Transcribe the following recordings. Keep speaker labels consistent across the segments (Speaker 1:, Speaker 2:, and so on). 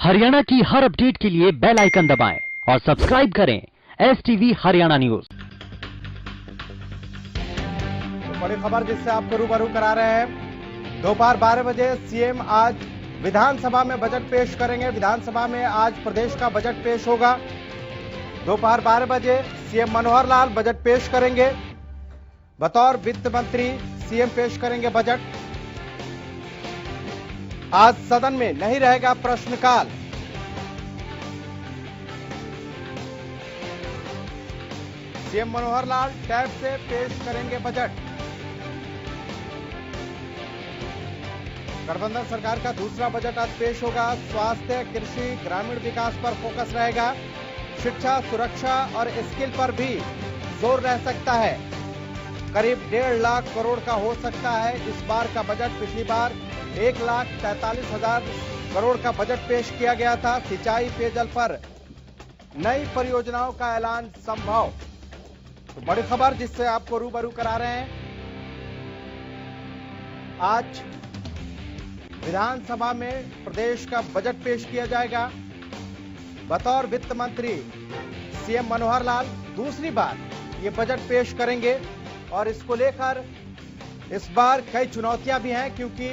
Speaker 1: हरियाणा की हर अपडेट के लिए बेल आइकन दबाएं और सब्सक्राइब करें STV हरियाणा न्यूज।
Speaker 2: तो बड़ी खबर जिससे आपको रूबरू करा रहे हैं। दोपहर 12 बजे सीएम आज विधानसभा में बजट पेश करेंगे। विधानसभा में आज प्रदेश का बजट पेश होगा। दोपहर 12 बजे सीएम मनोहर लाल बजट पेश करेंगे। बतौर वित्त मंत्री सीएम पेश करेंगे बजट। आज सदन में नहीं रहेगा प्रश्नकाल। सीएम मनोहर लाल टैब से पेश करेंगे बजट। गठबंधन सरकार का दूसरा बजट आज पेश होगा। स्वास्थ्य, कृषि, ग्रामीण विकास पर फोकस रहेगा। शिक्षा, सुरक्षा और स्किल पर भी जोर रह सकता है। करीब 1.5 लाख करोड़ का हो सकता है इस बार का बजट। पिछली बार 1,43,000 करोड़ का बजट पेश किया गया था। सिंचाई, पेयजल पर नई परियोजनाओं का ऐलान संभव। तो बड़ी खबर जिससे आपको रूबरू करा रहे हैं। आज विधानसभा में प्रदेश का बजट पेश किया जाएगा। बतौर वित्त मंत्री सीएम मनोहर लाल दूसरी बार ये बजट पेश करेंगे और इसको लेकर इस बार कई चुनौतियां भी हैं, क्योंकि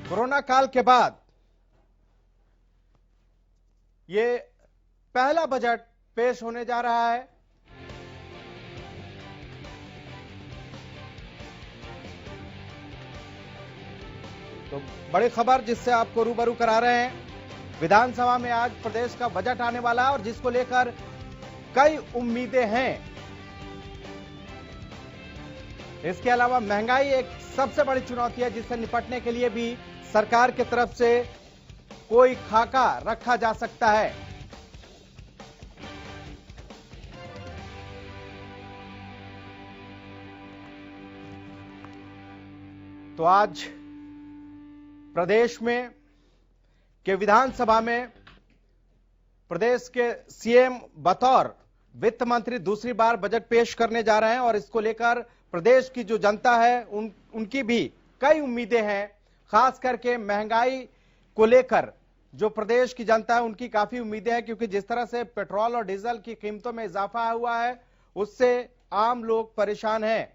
Speaker 2: कोरोना काल के बाद ये पहला बजट पेश होने जा रहा है। तो बड़ी खबर जिससे आपको रूबरू करा रहे हैं। विधानसभा में आज प्रदेश का बजट आने वाला है और जिसको लेकर कई उम्मीदें हैं। इसके अलावा महंगाई एक सबसे बड़ी चुनौती है, जिससे निपटने के लिए भी सरकार की तरफ से कोई खाका रखा जा सकता है। तो आज प्रदेश में के विधानसभा में प्रदेश के सीएम बतौर वित्त मंत्री दूसरी बार बजट पेश करने जा रहे हैं और इसको लेकर प्रदेश की जो जनता है उनकी भी कई उम्मीदें हैं। खास करके महंगाई को लेकर जो प्रदेश की जनता है उनकी काफी उम्मीदें हैं, क्योंकि जिस तरह से पेट्रोल और डीजल की कीमतों में इजाफा हुआ है उससे आम लोग परेशान हैं।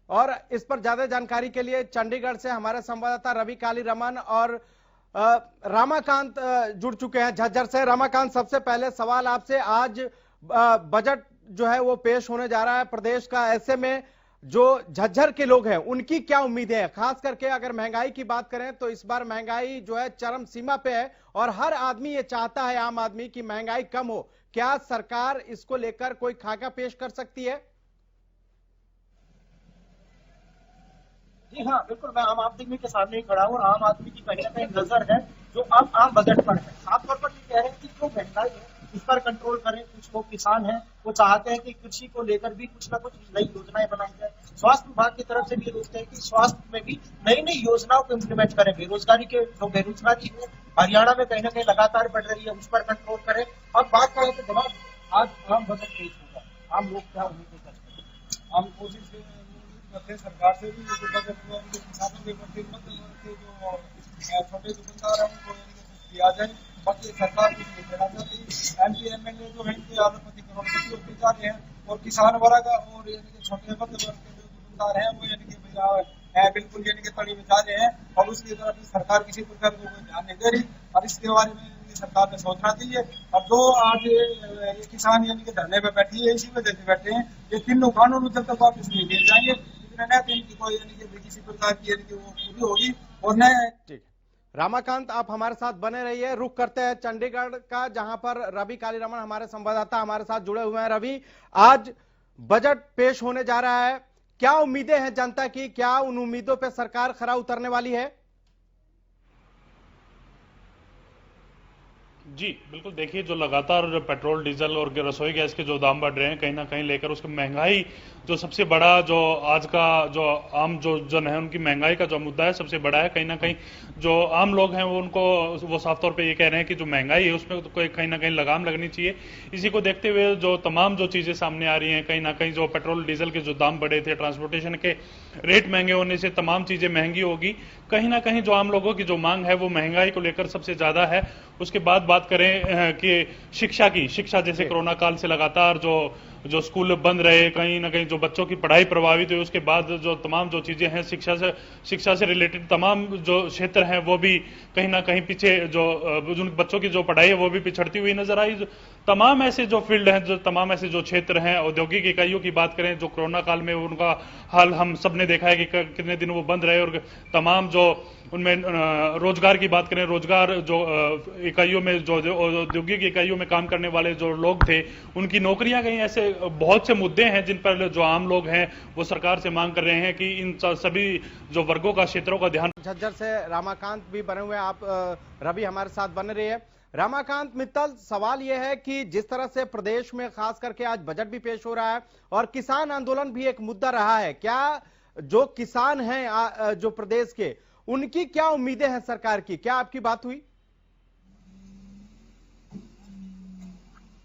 Speaker 2: और इस पर ज्यादा जानकारी के लिए चंडीगढ़ से हमारे संवाददाता रवि कालीरमन और रामाकांत जुड़ चुके हैं झज्जर से। रामाकांत, सबसे पहले सवाल आपसे, आज बजट जो है वो पेश होने जा रहा है प्रदेश का। ऐसे में जो झज्जर के लोग हैं उनकी क्या उम्मीदें हैं? खास करके अगर महंगाई की बात करें तो इस बार महंगाई जो है चरम सीमा पे है और हर आदमी ये चाहता है, आम आदमी, की महंगाई कम हो। क्या सरकार इसको लेकर कोई खाका पेश कर सकती है?
Speaker 3: जी हाँ, बिल्कुल। मैं आम आदमी के सामने ही खड़ा हूँ और आम आदमी की कहीं ना कहीं नजर है जो अब आम बजट पर है। साफ तौर पर ये कह रहे हैं कि जो महंगाई है इस पर कंट्रोल करें। कुछ लोग किसान हैं, वो चाहते हैं कि कृषि को लेकर भी कुछ ना कुछ नई योजनाएं बनाई जाए। स्वास्थ्य विभाग की तरफ से भी ये सोचते हैं कि स्वास्थ्य में भी नई नई योजनाओं को इम्प्लीमेंट करें। बेरोजगारी है हरियाणा में कहीं ना कहीं लगातार बढ़ रही है, उस पर कंट्रोल करें। अब बात करें तो जनाब आज आम बजट पेश होगा। आम लोग क्या उम्मीद करते हैं?
Speaker 4: हम कोशिश करते हैं सरकार से भी जो बजट हुआ उनके किसानों के प्रति जो छोटे दुकानदार हैं उनको दिया जाए। बाकी सरकार कुछ नहीं देना चाहती। MP MLA जो है इनके आधारपति करोड़पति होते जा रहे हैं और किसान वर्ग और छोटे मध्य वर्ग के जो दुकानदार हैं वो भैया बिल्कुल तड़ी में जा रहे हैं और उसकी तरफ सरकार किसी प्रकार को कोई ध्यान नहीं दे रही। और इसके बारे में सरकार ने सोचना चाहिए। और जो आज ये किसान धरने पे बैठी है, इसी वजह से बैठे हैं। ये तीनों कानून जब तक वापस नहीं दिए जाएंगे इनकी कोई किसी प्रकार की वो पूरी होगी और न।
Speaker 2: ठीक, रामाकांत आप हमारे साथ बने रहिए। रुख करते हैं चंडीगढ़ का, जहां पर रवि कालीरमन हमारे संवाददाता हमारे साथ जुड़े हुए हैं। रवि, आज बजट पेश होने जा रहा है, क्या उम्मीदें हैं जनता की? क्या उन उम्मीदों पर सरकार खरा उतरने वाली है?
Speaker 5: जी बिल्कुल, देखिए जो लगातार पेट्रोल डीजल और रसोई गैस के जो दाम बढ़ रहे हैं कहीं ना कहीं लेकर उसकी महंगाई जो सबसे बड़ा जो आज का जो आम जो जन है उनकी महंगाई का जो मुद्दा है सबसे बड़ा है। कहीं ना कहीं जो आम लोग हैं वो उनको वो साफ तौर पे ये कह रहे हैं कि जो महंगाई है उसमें तो कहीं ना कहीं लगाम लगनी चाहिए। इसी को देखते हुए जो तमाम जो चीजें सामने आ रही हैं कहीं ना कहीं जो पेट्रोल डीजल के जो दाम बढ़े थे, ट्रांसपोर्टेशन के रेट महंगे होने से तमाम चीजें महंगी होगी। कहीं ना कहीं जो आम लोगों की जो मांग है वो महंगाई को लेकर सबसे ज्यादा है। उसके बाद बात करें कि शिक्षा जैसे कोरोना काल से लगातार जो स्कूल बंद रहे, कहीं ना कहीं जो बच्चों की पढ़ाई प्रभावित हुई, उसके बाद जो तमाम जो चीजें हैं शिक्षा से रिलेटेड तमाम जो क्षेत्र हैं वो भी कहीं ना कहीं पीछे जो बच्चों की जो पढ़ाई है वो भी पिछड़ती हुई नजर आई। तमाम ऐसे जो फील्ड हैं, जो तमाम ऐसे जो क्षेत्र हैं, औद्योगिक इकाइयों की बात करें जो कोरोना काल में उनका हाल हम सब ने देखा है कि कितने दिन वो बंद रहे, और तमाम जो उनमें रोजगार की बात करें, रोजगार जो इकाइयों में जो औद्योगिक इकाइयों में काम करने वाले जो लोग थे उनकी नौकरियां गई। ऐसे बहुत से मुद्दे हैं जिन पर जो आम लोग हैं वो सरकार से मांग कर रहे हैं कि इन सभी जो वर्गों का, क्षेत्रों का ध्यान।
Speaker 2: झज्जर से रामाकांत भी बने हुए हैं, आप रवि हमारे साथ बने रही है। रामाकांत मित्तल, सवाल यह है कि जिस तरह से प्रदेश में खास करके आज बजट भी पेश हो रहा है और किसान आंदोलन भी एक मुद्दा रहा है, क्या जो किसान हैं जो प्रदेश के, उनकी क्या उम्मीदें हैं सरकार की? क्या आपकी बात हुई?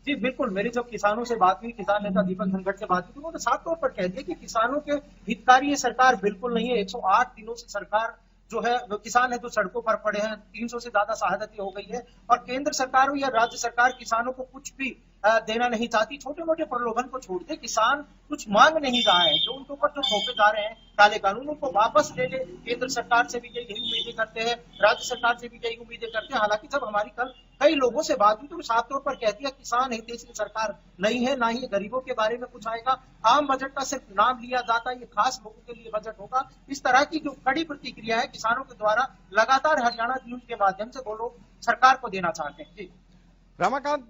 Speaker 3: जी बिल्कुल, मेरी जब किसानों से बात हुई, किसान नेता दीपक धनखड़ से बात हुई, उन्होंने साफ तौर पर कह दिया कि किसानों के हितकारी ये सरकार बिल्कुल नहीं है। 108 दिनों से सरकार जो है किसान है जो सड़कों पर पड़े हैं, 300 से ज्यादा शहादतें हो गई है और केंद्र सरकार हो या राज्य सरकार किसानों को कुछ भी देना नहीं चाहती। छोटे मोटे प्रलोभन को छोड़ दे, किसान कुछ मांग नहीं रहा है। जो उनके ऊपर जो थोपे जा रहे हैं काले कानून, उनको वापस ले ले। केंद्र सरकार से भी यही उम्मीदें करते हैं, राज्य सरकार से भी यही उम्मीदें करते हैं। हालांकि जब हमारी कल कई लोगों से बात हुई तो साफ तौर पर कहती है किसान हितैषी सरकार नहीं है, ना ही गरीबों के बारे में कुछ आएगा। आम बजट का सिर्फ नाम लिया जाता है, ये खास लोगों के लिए बजट होगा। इस तरह की जो कड़ी प्रतिक्रिया है किसानों के द्वारा लगातार हरियाणा न्यूज के माध्यम से वो लोग सरकार को देना चाहते हैं। जी
Speaker 2: रामाकांत,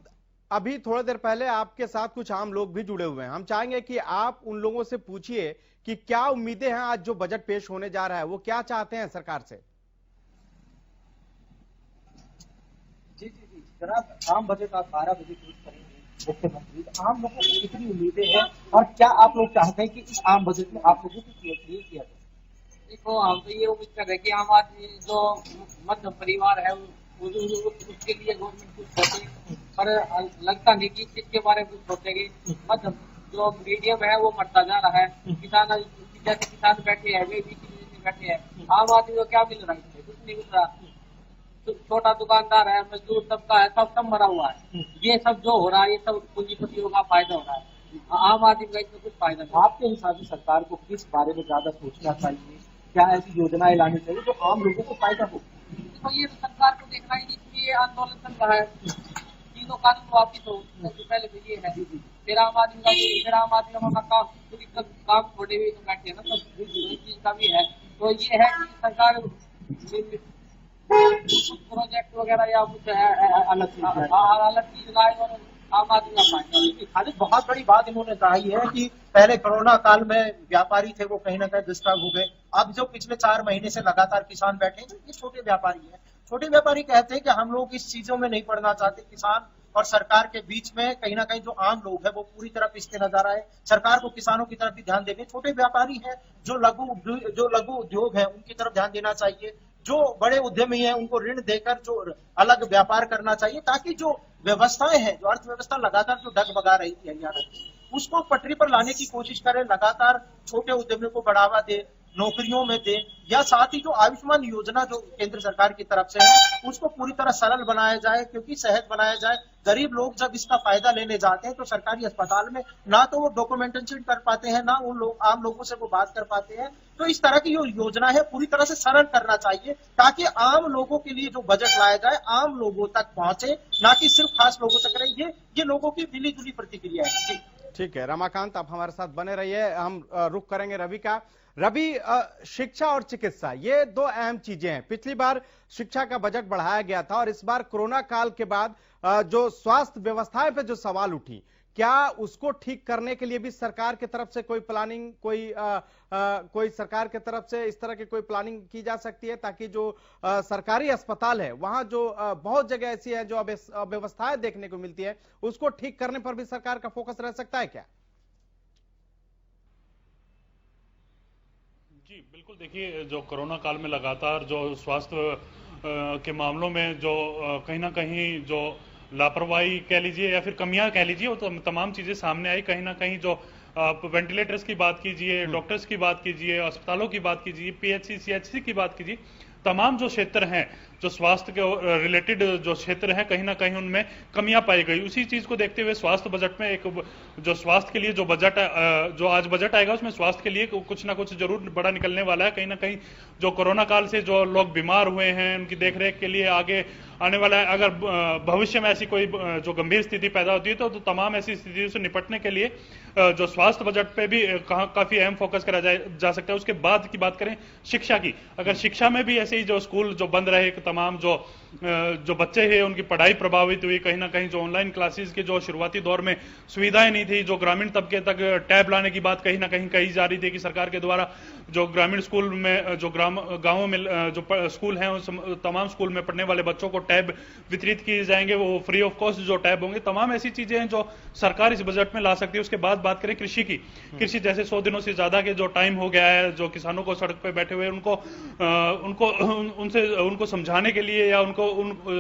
Speaker 2: अभी थोड़ी देर पहले आपके साथ कुछ आम लोग भी जुड़े हुए हैं, हम चाहेंगे कि आप उन लोगों से पूछिए कि क्या उम्मीदें हैं आज जो बजट पेश होने जा रहा है, वो क्या चाहते हैं सरकार से?
Speaker 3: जी जी जी जनाब, आम बजट आप 12 बजे पेश करेंगे मुख्यमंत्री, आम लोगों को कितनी उम्मीदें हैं और क्या आप लोग चाहते हैं कि इस आम बजट में आप लोगों को किया जाए?
Speaker 6: देखो, हम तो ये उम्मीद कर रहे हैं कि आम आदमी जो मध्यम परिवार है उसके लिए गवर्नमेंट कुछ सोचे, पर लगता नहीं कि किसके बारे में कुछ सोचेगी। मध्यम जो मीडियम है वो मरता जा रहा है। किसान जैसे किसान बैठे हैं, वे भी बैठे हैं, आम आदमी को क्या मिल रहा है? कुछ नहीं मिल रहा। छोटा दुकानदार है, मजदूर तबका है, सब मरा हुआ है। ये सब जो हो रहा है ये सब पूंजीपतियों का फायदा हो रहा है, आम आदमी का इसमें कुछ फायदा नहीं।
Speaker 3: आपके हिसाब से सरकार को किस बारे में ज्यादा सोचना चाहिए? क्या ऐसी योजनाएं लानी चाहिए जो आम लोगों को फायदा हो?
Speaker 6: तो ये सरकार को देखना ही नहीं कि ये आंदोलन चल रहा है, तीनों कानून वापिस हो। सबसे पहले तो ये है फिर आम आदमी का अपना काम पूरी काम छोड़े हुए तो बैठे है ना, सब इस चीज का भी है। तो ये है कि सरकार प्रोजेक्ट वगैरह या कुछ अलग चीज लाए और आम आदमी का फायदा।
Speaker 3: खाली बहुत बड़ी बात इन्होंने कही है कि पहले कोरोना काल में व्यापारी थे वो कहीं ना कहीं डिस्टर्ब हो गए। अब जो पिछले 4 महीने से लगातार किसान बैठे हैं, ये छोटे व्यापारी हैं। छोटे व्यापारी कहते हैं कि हम लोग इस चीजों में नहीं पड़ना चाहते। किसान और सरकार के बीच में कहीं ना कहीं जो आम लोग हैं वो पूरी तरह पिसते नजर आए। सरकार को किसानों की तरफ भी ध्यान देने, छोटे व्यापारी हैं जो लघु उद्योग है उनकी तरफ ध्यान देना चाहिए। जो बड़े उद्यमी हैं उनको ऋण देकर जो अलग व्यापार करना चाहिए, ताकि जो व्यवस्थाएं हैं, जो अर्थव्यवस्था लगातार जो डगमगा रही थी हरियाणा की, उसको पटरी पर लाने की कोशिश करें। लगातार छोटे उद्यमियों को बढ़ावा दे, नौकरियों में दे, या साथ ही जो आयुष्मान योजना जो केंद्र सरकार की तरफ से है उसको पूरी तरह सरल बनाया जाए, क्योंकि सहज बनाया जाए। गरीब लोग जब इसका फायदा लेने जाते हैं तो सरकारी अस्पताल में ना तो वो डॉक्यूमेंटेशन कर पाते हैं, ना उन लोग आम लोगों से वो बात कर पाते हैं। तो इस तरह की जो योजना है पूरी तरह से सरल करना चाहिए, ताकि आम लोगों के लिए जो बजट लाया जाए आम लोगों तक पहुंचे, ना कि सिर्फ खास लोगों तक रहे। ये लोगों की मिली जुली प्रतिक्रिया है।
Speaker 2: ठीक है रमाकांत, आप हमारे साथ बने रहिए। हम रुख करेंगे रवि का। रवि, शिक्षा और चिकित्सा ये 2 अहम चीजें हैं। पिछली बार शिक्षा का बजट बढ़ाया गया था और इस बार कोरोना काल के बाद जो स्वास्थ्य व्यवस्थाएं पे जो सवाल उठी, क्या उसको ठीक करने के लिए भी सरकार की तरफ से कोई प्लानिंग, कोई सरकार की तरफ से इस तरह की कोई प्लानिंग की जा सकती है, ताकि जो सरकारी अस्पताल है वहां जो बहुत जगह ऐसी है जो अव्यवस्थाएं देखने को मिलती है, उसको ठीक करने पर भी सरकार का फोकस रह सकता है क्या?
Speaker 5: जी बिल्कुल, देखिए जो कोरोना काल में लगातार जो स्वास्थ्य के मामलों में जो कहीं ना कहीं जो लापरवाही कह लीजिए या फिर कमियां कह लीजिए, वो तमाम चीजें सामने आई। कहीं ना कहीं जो आप वेंटिलेटर्स की बात कीजिए, डॉक्टर्स की बात कीजिए, अस्पतालों की बात कीजिए, पीएचसी सीएचसी की बात कीजिए, तमाम जो क्षेत्र हैं जो स्वास्थ्य के रिलेटेड जो क्षेत्र हैं, कहीं ना कहीं उनमें कमियां पाई गई। उसी चीज को देखते हुए स्वास्थ्य बजट में एक जो स्वास्थ्य के लिए जो बजट जो आज बजट आएगा उसमें स्वास्थ्य के लिए कुछ ना कुछ जरूर बड़ा निकलने वाला है। कहीं ना कहीं जो कोरोना काल से जो लोग बीमार हुए हैं उनकी देखरेख के लिए आगे आने वाला है, अगर भविष्य में ऐसी कोई जो गंभीर स्थिति पैदा होती है तो तमाम ऐसी स्थितियों से निपटने के लिए जो स्वास्थ्य बजट पे भी काफी अहम फोकस करा जा सकता है। उसके बाद की बात करें शिक्षा की, अगर शिक्षा में भी ऐसे ही जो स्कूल जो बंद रहे, तमाम जो बच्चे हैं उनकी पढ़ाई प्रभावित हुई, कहीं ना कहीं जो ऑनलाइन क्लासेस के जो शुरुआती दौर में सुविधाएं नहीं थी, जो ग्रामीण तबके तक टैब लाने की बात कहीं ना कहीं कही जा रही थी कि सरकार के द्वारा जो ग्रामीण स्कूल में जो गांवों में जो स्कूल हैं उस तमाम स्कूल में पढ़ने वाले बच्चों को टैब वितरित किए जाएंगे, वो फ्री ऑफ कॉस्ट जो टैब होंगे। तमाम ऐसी चीजें हैं जो सरकार इस बजट में ला सकती है। उसके बाद बात करें कृषि की, कृषि जैसे 100 दिनों से ज्यादा के जो टाइम हो गया है, जो किसानों को सड़क पे बैठे हुए उनको समझाने के लिए या उनको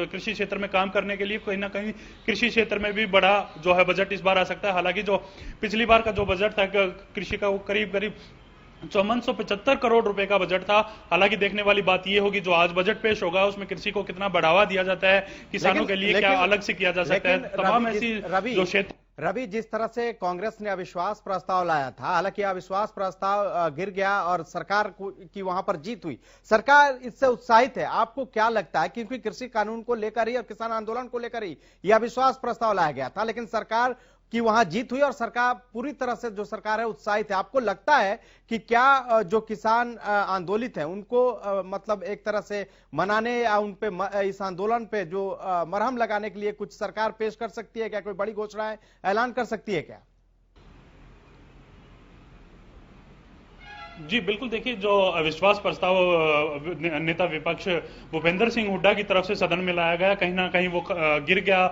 Speaker 5: कृषि क्षेत्र में काम करने के लिए कहीं ना कहीं कृषि क्षेत्र में भी बड़ा जो है बजट इस बार आ सकता है। हालांकि जो पिछली बार का जो बजट था कृषि का वो करीब 5475 करोड़ रुपए का बजट था। हालांकि देखने वाली बात यह होगी जो आज बजट पेश होगा उसमें कृषि को कितना बढ़ावा दिया जाता है, किसानों के लिए क्या अलग से किया जा सकता है, तमाम ऐसी जो क्षेत्र।
Speaker 2: रवि, जिस तरह से कांग्रेस ने अविश्वास प्रस्ताव लाया था, हालांकि अविश्वास प्रस्ताव गिर गया और सरकार की वहां पर जीत हुई, सरकार इससे उत्साहित है, आपको क्या लगता है? क्योंकि कृषि कानून को लेकर ही और किसान आंदोलन को लेकर ही यह अविश्वास प्रस्ताव लाया गया था, लेकिन सरकार कि वहां जीत हुई और सरकार पूरी तरह से जो सरकार है उत्साहित है। आपको लगता है कि क्या जो किसान आंदोलित हैं उनको मतलब एक तरह से मनाने या उन पे इस आंदोलन पे जो मरहम लगाने के लिए कुछ सरकार पेश कर सकती है क्या? कोई बड़ी घोषणाएं ऐलान कर सकती है क्या?
Speaker 5: जी बिल्कुल, देखिए जो अविश्वास प्रस्ताव नेता विपक्ष भूपेंद्र सिंह हुड्डा की तरफ से सदन में लाया गया, कहीं ना कहीं वो गिर गया।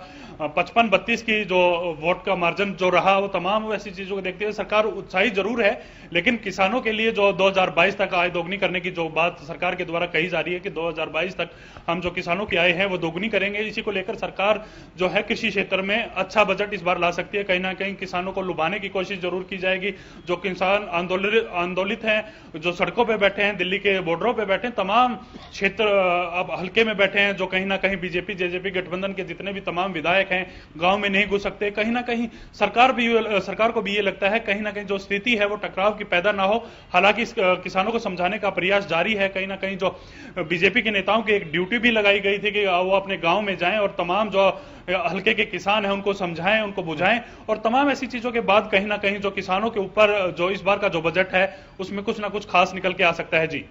Speaker 5: 55-32 की जो वोट का मार्जिन जो रहा, वो तमाम ऐसी चीजों को देखते हुए सरकार उत्साहित जरूर है, लेकिन किसानों के लिए जो 2022 तक आय दोगुनी करने की जो बात सरकार के द्वारा कही जा रही है कि 2022 तक हम जो किसानों की आय है वो दोगुनी करेंगे, इसी को लेकर सरकार जो है कृषि क्षेत्र में अच्छा बजट इस बार ला सकती है। कहीं ना कहीं किसानों को लुभाने की कोशिश जरूर की जाएगी। जो किसान आंदोलित हैं, जो सड़कों पे बैठे हैं, दिल्ली के बॉर्डरों पे बैठे हैं, तमाम क्षेत्र अब हल्के में बैठे हैं, जो कहीं ना कहीं बीजेपी जेजेपी गठबंधन के जितने भी तमाम विधायक हैं गांव में नहीं घुस सकते। कहीं ना कहीं सरकार को भी ये लगता है कहीं ना कहीं जो स्थिति है वो टकराव की पैदा ना हो। हालांकि किसानों को समझाने का प्रयास जारी है। कहीं ना कहीं जो बीजेपी के नेताओं की एक ड्यूटी भी लगाई गई थी कि वो अपने गांव में जाएं और तमाम जो हल्के के किसान हैं उनको समझाएं, उनको बुझाएं, और तमाम ऐसी चीजों के बाद कहीं ना कहीं जो किसानों के ऊपर जो इस बार का जो बजट है उसमें कुछ ना कुछ खास निकल के आ सकता है। जी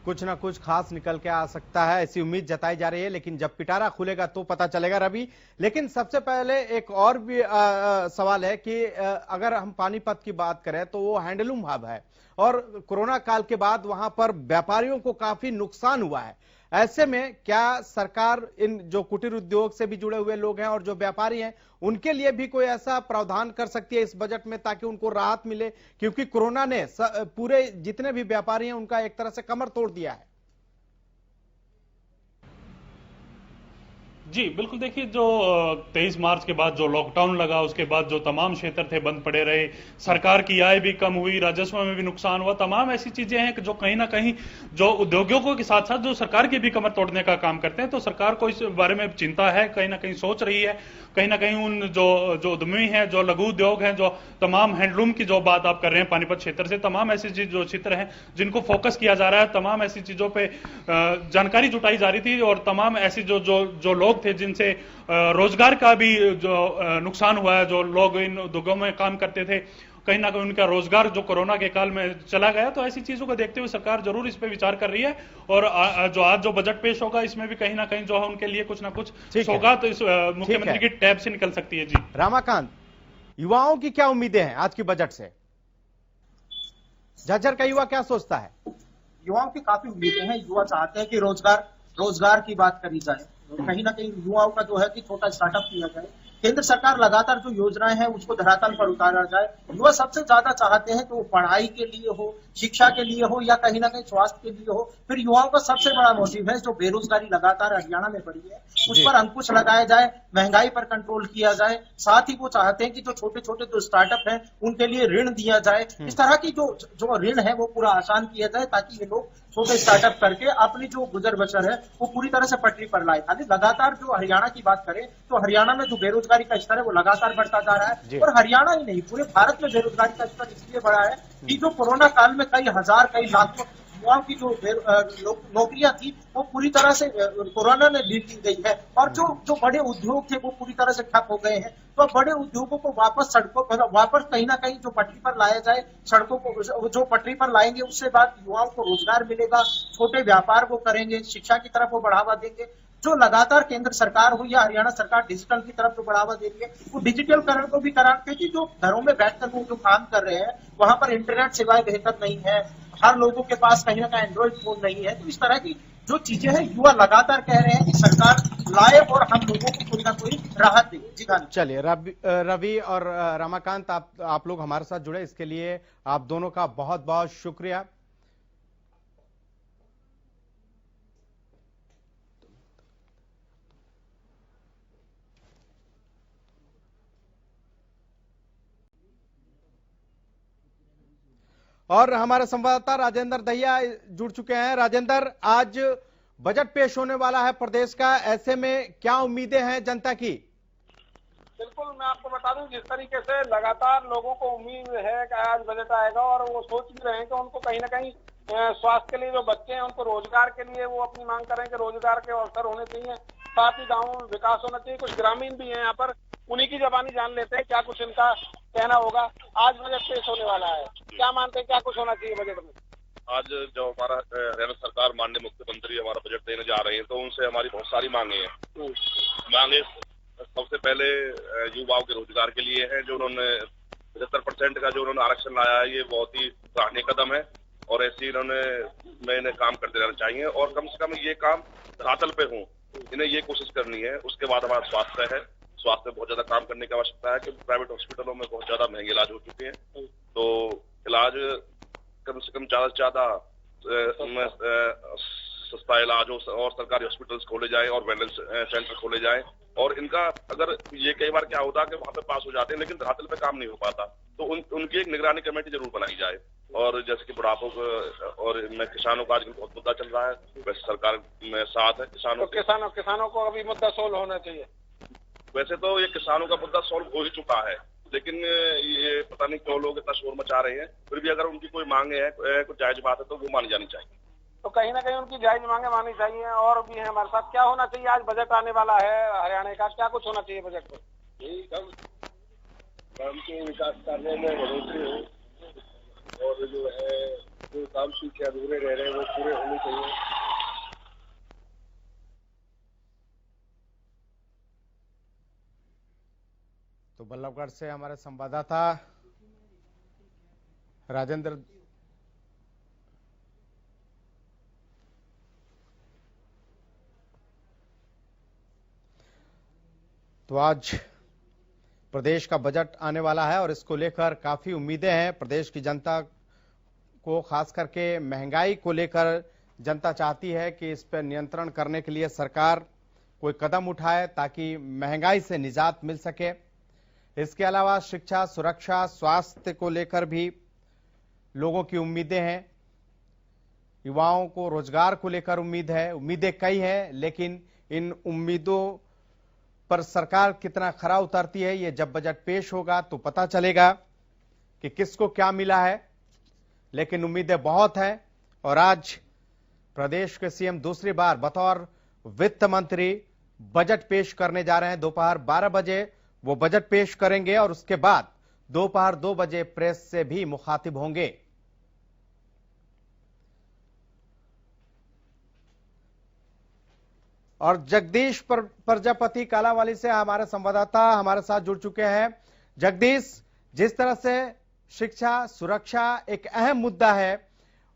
Speaker 2: कुछ ना कुछ खास निकल के आ सकता है, ऐसी उम्मीद जताई जा रही है, लेकिन जब पिटारा खुलेगा तो पता चलेगा रवि। लेकिन सबसे पहले एक और भी सवाल है कि अगर हम पानीपत की बात करें तो वो हैंडलूम हब है और कोरोना काल के बाद वहां पर व्यापारियों को काफी नुकसान हुआ है। ऐसे में क्या सरकार इन जो कुटीर उद्योग से भी जुड़े हुए लोग हैं और जो व्यापारी हैं उनके लिए भी कोई ऐसा प्रावधान कर सकती है इस बजट में ताकि उनको राहत मिले? क्योंकि कोरोना ने पूरे जितने भी व्यापारी हैं उनका एक तरह से कमर तोड़ दिया है।
Speaker 5: जी बिल्कुल, देखिए जो 23 मार्च के बाद जो लॉकडाउन लगा उसके बाद जो तमाम क्षेत्र थे बंद पड़े रहे, सरकार की आय भी कम हुई, राजस्व में भी नुकसान हुआ, तमाम ऐसी चीजें हैं कि जो कहीं ना कहीं जो उद्योगों के साथ साथ जो सरकार की भी कमर तोड़ने का काम करते हैं। तो सरकार को इस बारे में चिंता है, कहीं ना कहीं सोच रही है। कहीं ना कहीं उन जो उद्यमी हैं, जो लघु उद्योग हैं, जो तमाम हैंडलूम की जो बात आप कर रहे हैं पानीपत क्षेत्र से, तमाम ऐसी जो क्षेत्र हैं जिनको फोकस किया जा रहा है, तमाम ऐसी चीजों पे जानकारी जुटाई जा रही थी और तमाम ऐसी जो लोग थे जिनसे रोजगार का भी जो नुकसान हुआ है, जो लोग इन उद्योगों में काम करते थे, कहीं ना कहीं उनका रोजगार जो कोरोना के काल में चला गया। तो ऐसी चीजों को देखते हुए सरकार जरूर इस पे विचार कर रही है और जो आज जो बजट पेश होगा इसमें भी कहीं ना कहीं जो है उनके लिए कुछ ना कुछ सौगात इस मुख्यमंत्री की टैब से निकल सकती है। जी
Speaker 2: रामाकांत, युवाओं की क्या उम्मीदें हैं आज की बजट से? झज्जर का युवा क्या सोचता है?
Speaker 3: युवाओं की काफी उम्मीदें हैं। युवा चाहते हैं कि रोजगार की बात करी जाए। कहीं ना कहीं युवाओं का जो है कि छोटा स्टार्टअप किया जाए। केंद्र सरकार लगातार जो योजनाएं हैं उसको धरातल पर उतारा जाए। युवा सबसे ज्यादा चाहते हैं कि वो पढ़ाई के लिए हो, शिक्षा के लिए हो या कहीं ना कहीं स्वास्थ्य के लिए हो। फिर युवाओं का सबसे बड़ा मोटिव है जो बेरोजगारी लगातार हरियाणा में बढ़ी है उस पर अंकुश लगाया जाए, महंगाई पर कंट्रोल किया जाए। साथ ही वो चाहते हैं कि जो छोटे छोटे जो स्टार्टअप हैं उनके लिए ऋण दिया जाए। इस तरह की जो ऋण है वो पूरा आसान किया जाए ताकि ये लोग छोटे स्टार्टअप करके अपनी जो गुजर बसर है वो पूरी तरह से पटरी पर लाए। खाली लगातार जो हरियाणा की बात करें तो हरियाणा में जो बेरोजगारी का स्तर है वो लगातार बढ़ता जा रहा है। और हरियाणा ही नहीं पूरे भारत में बेरोजगारी का स्तर इसलिए बढ़ा है कि जो कोरोना काल में कई हजार कई लाखों युवाओं की जो नौकरियां थी वो पूरी तरह से कोरोना ने लीड की गई है। और जो बड़े उद्योग थे वो पूरी तरह से ठप हो गए हैं। तो बड़े उद्योगों को वापस सड़कों पर वापस कहीं ना कहीं जो पटरी पर लाया जाए, सड़कों को जो पटरी पर लाएंगे उससे बाद युवाओं को रोजगार मिलेगा, छोटे व्यापार वो करेंगे, शिक्षा की तरफ वो बढ़ावा देंगे। जो लगातार केंद्र सरकार हो या हरियाणा सरकार डिजिटल की तरफ जो बढ़ावा दे रही है वो डिजिटलकरण को भी कराने, क्योंकि जो घरों में बैठकर वो जो काम कर रहे हैं वहां पर इंटरनेट सेवाएं बेहतर नहीं है, हर लोगों के पास कहीं ना कहीं एंड्रॉइड फोन नहीं है। तो इस तरह की जो चीजें हैं युवा लगातार कह रहे हैं कि सरकार लाए और हम लोगों को कोई ना कोई राहत दे। जी हाँ,
Speaker 2: चलिए रवि और रमाकांत, आप लोग हमारे साथ जुड़े, इसके लिए आप दोनों का बहुत बहुत शुक्रिया। और हमारे संवाददाता राजेंद्र दहिया जुड़ चुके हैं। राजेंद्र, आज बजट पेश होने वाला है प्रदेश का, ऐसे में क्या उम्मीदें हैं जनता की?
Speaker 7: बिल्कुल, मैं आपको बता दूं जिस तरीके से लगातार लोगों को उम्मीद है कि आज बजट आएगा और वो सोच भी रहे हैं कि उनको कहीं ना कहीं स्वास्थ्य के लिए जो बच्चे हैं उनको रोजगार के लिए वो अपनी मांग करें कि रोजगार के अवसर होने चाहिए, साथ ही गाँव में विकास होना चाहिए। कुछ ग्रामीण भी हैं यहाँ पर, उन्हीं की जबानी जान लेते हैं क्या कुछ इनका कहना होगा। आज बजट पेश होने वाला है, क्या मानते हैं क्या कुछ होना चाहिए बजट में?
Speaker 8: आज जो हमारा हरियाणा सरकार माननीय मुख्यमंत्री हमारा बजट देने जा रहे हैं तो उनसे हमारी बहुत सारी मांगे हैं। मांगे सबसे पहले युवाओं के रोजगार के लिए है। जो उन्होंने 75% का जो उन्होंने आरक्षण लाया है ये बहुत ही सराहनीय कदम है और ऐसे इन्होंने नए काम करते रहना चाहिए और कम से कम ये काम धरातल पे हो, इन्हें ये कोशिश करनी है। उसके बाद हमारा स्वास्थ्य है, स्वास्थ्य में बहुत ज्यादा काम करने की आवश्यकता है क्योंकि प्राइवेट हॉस्पिटलों में बहुत ज्यादा महंगे इलाज हो चुके हैं। तो इलाज कम से कम ज्यादा से ज्यादा सस्ता इलाज हो और सरकारी हॉस्पिटल्स खोले जाएं और वेलनेस सेंटर खोले जाएं। और इनका अगर ये कई बार क्या होता है कि वहां पे पास हो जाते हैं लेकिन धरातल पे काम नहीं हो पाता, तो उनकी एक निगरानी कमेटी जरूर बनाई जाए। और जैसे कि बुढ़ापों और किसानों का आजकल बहुत मुद्दा चल रहा है, वैसे सरकार में साथ है किसानों
Speaker 7: तो किसानों को अभी मुद्दा सोल्व होना चाहिए।
Speaker 8: वैसे तो ये किसानों का मुद्दा सॉल्व हो ही चुका है, लेकिन ये पता नहीं क्यों लोग इतना शोर मचा रहे हैं। फिर भी अगर उनकी कोई मांगे है, कुछ जायज बात है तो वो मानी जानी चाहिए।
Speaker 7: तो कहीं ना कहीं उनकी जायज मांगे मानी चाहिए। और भी है हमारे साथ, क्या होना चाहिए? आज बजट आने वाला है हरियाणा का, क्या कुछ होना चाहिए बजट में?
Speaker 8: यही काम के विकास कार्यों में बढ़ोतरी हो और जो है जो काम सूची अधूरे रह रहे हैं वो पूरे होने चाहिए।
Speaker 2: तो बल्लभगढ़ से हमारे संवाददाता राजेंद्र तो आज प्रदेश का बजट आने वाला है और इसको लेकर काफी उम्मीदें हैं प्रदेश की जनता को, खास करके महंगाई को लेकर जनता चाहती है कि इस पर नियंत्रण करने के लिए सरकार कोई कदम उठाए ताकि महंगाई से निजात मिल सके। इसके अलावा शिक्षा, सुरक्षा, स्वास्थ्य को लेकर भी लोगों की उम्मीदें हैं। युवाओं को रोजगार को लेकर उम्मीद है, उम्मीदें कई हैं, लेकिन इन उम्मीदों पर सरकार कितना खरा उतरती है ये जब बजट पेश होगा तो पता चलेगा कि किसको क्या मिला है। लेकिन उम्मीदें बहुत हैं और आज प्रदेश के सीएम दूसरी बार बतौर वित्त मंत्री बजट पेश करने जा रहे हैं। दोपहर 12 बजे वो बजट पेश करेंगे और उसके बाद दोपहर 2 बजे प्रेस से भी मुखातिब होंगे। और जगदीश प्रजापति कालावाली से हमारे संवाददाता हमारे साथ जुड़ चुके हैं। जगदीश, जिस तरह से शिक्षा सुरक्षा एक अहम मुद्दा है,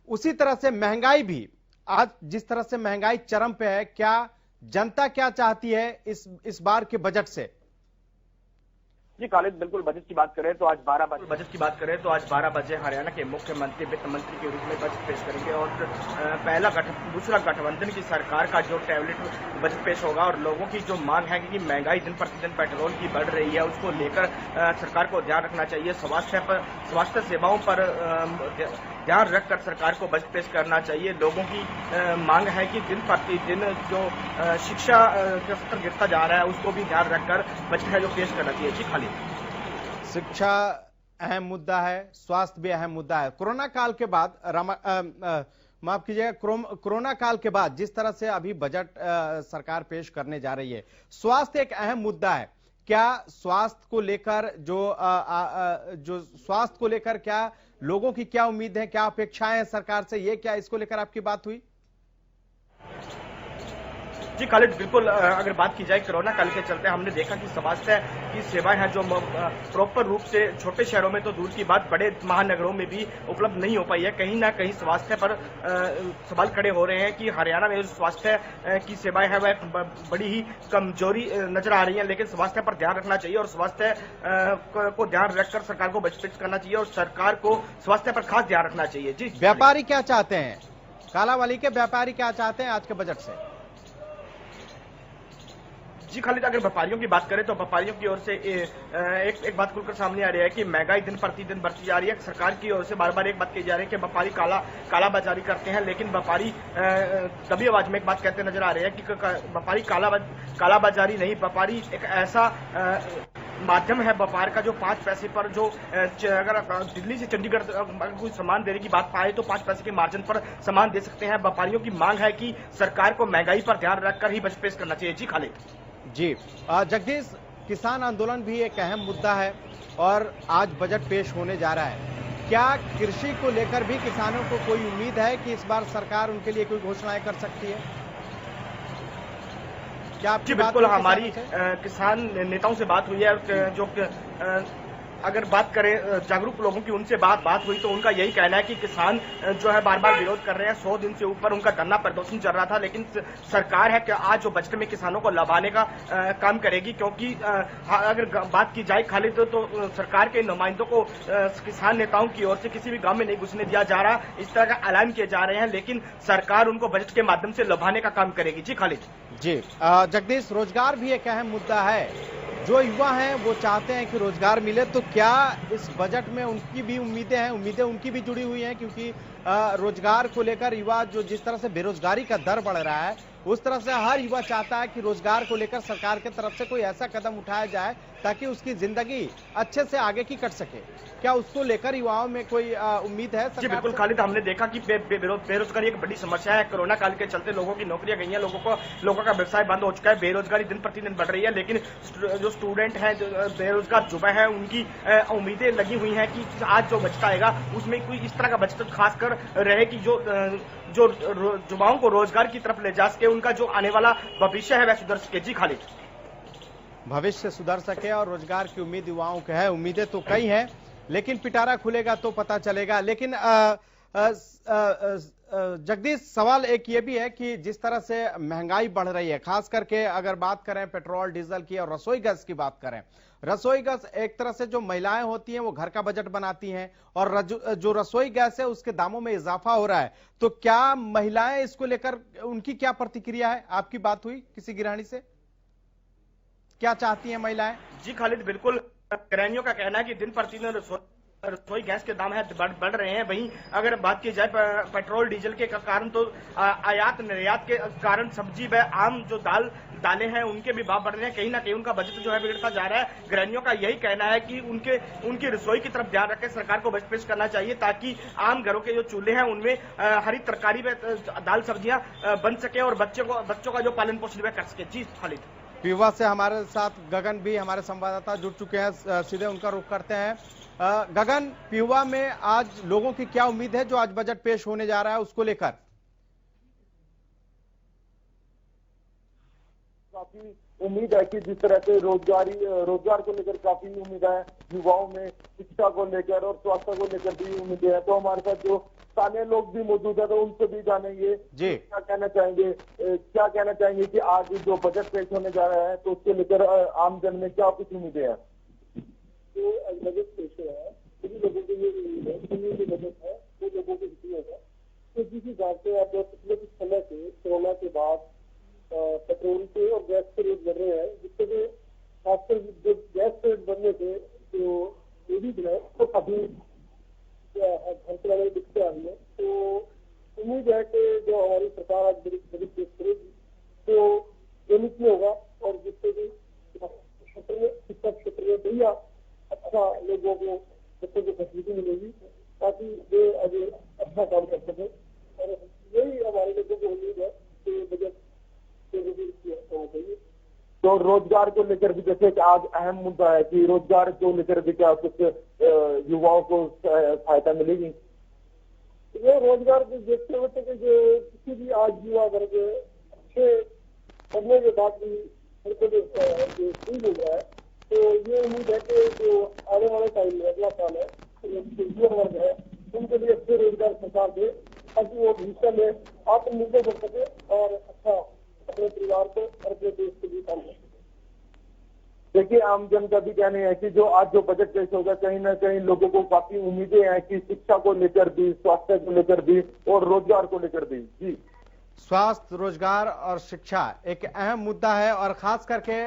Speaker 2: उसी तरह से महंगाई भी आज जिस तरह से महंगाई चरम पे है, क्या जनता क्या चाहती है इस बार के बजट से?
Speaker 9: जी खालिद, बिल्कुल बजट की बात करें तो आज 12 बजे हरियाणा के मुख्यमंत्री वित्त मंत्री के रूप में बजट पेश करेंगे और दूसरा गठबंधन की सरकार का जो टैबलेट बजट पेश होगा और लोगों की जो मांग है कि महंगाई दिन प्रतिदिन पेट्रोल की बढ़ रही है, उसको लेकर सरकार को ध्यान रखना चाहिए। स्वास्थ्य सेवाओं पर ध्यान रखकर सरकार को बजट पेश करना चाहिए। लोगों की मांग है कि दिन प्रतिदिन जो शिक्षा का स्तर गिरता जा रहा है, उसको भी ध्यान रखकर बजट है जो पेश करना चाहिए। जी खालिद,
Speaker 2: शिक्षा अहम मुद्दा है, स्वास्थ्य भी अहम मुद्दा है। कोरोना काल के बाद माफ कीजिएगा, कोरोना काल के बाद जिस तरह से अभी बजट सरकार पेश करने जा रही है, स्वास्थ्य एक अहम मुद्दा है। क्या स्वास्थ्य को लेकर जो स्वास्थ्य को लेकर क्या लोगों की क्या उम्मीद है, क्या अपेक्षाएं हैं सरकार से, ये क्या इसको लेकर आपकी बात हुई?
Speaker 9: जी खालिद, बिल्कुल अगर बात की जाए कोरोना काल के चलते हमने देखा कि स्वास्थ्य की सेवाएं हैं जो प्रॉपर रूप से छोटे शहरों में तो दूर की बात, बड़े महानगरों में भी उपलब्ध नहीं हो पाई है। कहीं ना कहीं स्वास्थ्य पर सवाल खड़े हो रहे हैं कि हरियाणा में जो स्वास्थ्य की सेवाएं हैं वह बड़ी ही कमजोरी नजर आ रही है। लेकिन स्वास्थ्य पर ध्यान रखना चाहिए और स्वास्थ्य को ध्यान रखकर सरकार को बजट पेश करना चाहिए और सरकार को स्वास्थ्य पर खास ध्यान रखना चाहिए। जी,
Speaker 2: व्यापारी क्या चाहते हैं, कालावाली के व्यापारी क्या चाहते हैं आज के बजट से?
Speaker 9: जी खालिद, अगर व्यापारियों की बात करें तो व्यापारियों की ओर से एक बात खुलकर सामने आ रही है कि महंगाई दिन प्रतिदिन बढ़ती जा रही है। सरकार की ओर से बार बार एक बात कही जा रही है कि व्यापारी कालाबाजारी करते हैं, लेकिन व्यापारी दबी आवाज में एक बात कहते नजर आ रहे हैं कि व्यापारी कालाबाजारी नहीं, व्यापारी एक ऐसा माध्यम है व्यापार का जो 5 पैसे पर जो अगर दिल्ली से चंडीगढ़ कोई सामान देने की बात पाए तो 5 पैसे के मार्जिन पर सामान दे सकते हैं। व्यापारियों की मांग है कि सरकार को महंगाई पर ध्यान रखकर ही बजट पेश करना चाहिए। जी खालिद।
Speaker 2: जी जगदीश, किसान आंदोलन भी एक अहम मुद्दा है और आज बजट पेश होने जा रहा है। क्या कृषि को लेकर भी किसानों को कोई उम्मीद है कि इस बार सरकार उनके लिए कोई घोषणाएं कर सकती है? क्या आपकी बात?
Speaker 9: बिल्कुल, हमारी किसान नेताओं से बात हुई है। जो अगर बात करें जागरूक लोगों की, उनसे बात हुई तो उनका यही कहना है कि किसान जो है बार बार विरोध कर रहे हैं। 100 दिन से ऊपर उनका धरना प्रदर्शन चल रहा था, लेकिन सरकार है कि आज जो बजट में किसानों को लभाने का काम करेगी। क्योंकि अगर बात की जाए खालिद तो सरकार के नुमाइंदों को किसान नेताओं की ओर से किसी भी गांव में नहीं घुसने दिया जा रहा, इस तरह का ऐलान किए जा रहे हैं, लेकिन सरकार उनको बजट के माध्यम से लभाने का काम करेगी। जी खालिद।
Speaker 2: जी जगदीश, रोजगार भी एक अहम मुद्दा है। जो युवा हैं वो चाहते हैं कि रोजगार मिले, तो क्या इस बजट में उनकी भी उम्मीदें उनकी भी जुड़ी हुई हैं? क्योंकि रोजगार को लेकर युवा जो जिस तरह से बेरोजगारी का दर बढ़ रहा है, उस तरह से हर युवा चाहता है कि रोजगार को लेकर सरकार की तरफ से कोई ऐसा कदम उठाया जाए ताकि उसकी जिंदगी अच्छे से आगे की कट सके। क्या उसको लेकर युवाओं में कोई उम्मीद है?
Speaker 9: जी बिल्कुल खालिद, हमने देखा कि बेरोजगारी एक बड़ी समस्या है। कोरोना काल के चलते लोगों की नौकरियां गई हैं, लोगों का व्यवसाय बंद हो चुका है, बेरोजगारी दिन प्रतिदिन बढ़ रही है। लेकिन जो स्टूडेंट हैं, जो बेरोजगार युवा है, उनकी उम्मीदें लगी हुई हैं कि आज जो बजट आएगा उसमें कोई इस तरह का बजट खासकर रहे कि जो युवाओं को रोजगार की तरफ ले जा सके, उनका जो आने वाला भविष्य है वह सुधर सके। जी खालिद,
Speaker 2: भविष्य सुधर सके और रोजगार की उम्मीद युवाओं को है। उम्मीदें तो कई हैं, लेकिन पिटारा खुलेगा तो पता चलेगा। लेकिन जगदीश, सवाल एक ये भी है कि जिस तरह से महंगाई बढ़ रही है, खास करके अगर बात करें पेट्रोल डीजल की और रसोई गैस की बात करें, रसोई गैस एक तरह से जो महिलाएं होती हैं वो घर का बजट बनाती हैं और जो रसोई गैस है उसके दामों में इजाफा हो रहा है। तो क्या महिलाएं इसको लेकर उनकी क्या प्रतिक्रिया है? आपकी बात हुई किसी गृहिणी से? क्या चाहती हैं महिलाएं?
Speaker 9: जी खालिद, बिल्कुल गृहिणियों का कहना है कि दिन प्रतिदिन रसोई गैस के दाम है बढ़ रहे हैं। वहीं अगर बात की जाए पेट्रोल डीजल के कारण तो आयात निर्यात के कारण सब्जी व आम जो दालें हैं उनके भी भाव बढ़ रहे हैं। कहीं ना कहीं उनका बजट जो है बिगड़ता जा रहा है। गृहिणियों का यही कहना है कि उनकी रसोई की तरफ ध्यान रखें, सरकार को बजट पेश करना चाहिए ताकि आम घरों के जो चूल्हे हैं उनमें हरी तरकारी व दाल सब्जियां बन सके और बच्चों का जो पालन पोषण वह कर सके। जी खालिद।
Speaker 2: पीवा से हमारे साथ गगन भी हमारे संवाददाता जुड़ चुके हैं, सीधे उनका रुख करते हैं। गगन, पीवा में आज लोगों की क्या उम्मीद है जो आज बजट पेश होने जा रहा है उसको लेकर?
Speaker 4: काफी
Speaker 10: उम्मीद है कि जिस तरह से रोजगार को लेकर काफी उम्मीद है युवाओं में, शिक्षा को लेकर और स्वास्थ्य को लेकर भी उम्मीदें हैं। तो हमारे साथ जो स्थानीय लोग भी मौजूद है तो उनसे भी जानेंगे
Speaker 2: जी
Speaker 10: क्या कहना चाहेंगे कि आज जो बजट पेश होने जा रहा है तो उसको लेकर आम जन में क्या कुछ उम्मीदें हैं। तो बजट पेश हो रहा है, सभी लोगों को ये उम्मीद है कि जो बजट है वो लोगों को हित होगा। तो जिस हिसाब से अब पिछले कुछ समय से कोरोना के बाद पेट्रोल के और गैस के रेट बढ़ रहे हैं, जिससे कि खासकर जो गैस के रेट बढ़ने से जो लेडीज है तो काफी खर्चे वाली दिक्कतें आ रही है। तो उम्मीद है कि जो हमारी सरकार आज बजट पेश करेगी तो जनहित में होगा और जिससे कि शिक्षा क्षेत्र में बढ़िया अच्छा लोगों को बच्चों को फैसिलिटी मिलेगी ताकि वे आगे अच्छा काम कर सकें। और यही हमारे लोगों को उम्मीद है कि बजट तो रोजगार को लेकर भी जैसे कि आज अहम मुद्दा है कि रोजगार को लेकर भी क्या कुछ युवाओं को सहायता मिलेगी। ये रोजगार को देखते हुए कि जो किसी भी आज युवा वर्ग अच्छे पढ़ने के बाद भी नहीं मिल रहा है, तो ये उम्मीद है कि जो आने वाले टाइम में अगला साल है जो युवा वर्ग है उनके लिए अच्छे रोजगार सरकार दे ताकि वो भविष्य में आत्मनिर्भर बन सके और अच्छा अपने परिवार को और अपने देश के लिए काम कर सके। देखिए आम जन का भी कहना है कि जो आज जो बजट पेश होगा कहीं ना कहीं लोगों को काफी उम्मीदें हैं कि शिक्षा को लेकर भी, स्वास्थ्य को लेकर भी और रोजगार को लेकर भी। जी,
Speaker 2: स्वास्थ्य, रोजगार और शिक्षा एक अहम मुद्दा है और खास करके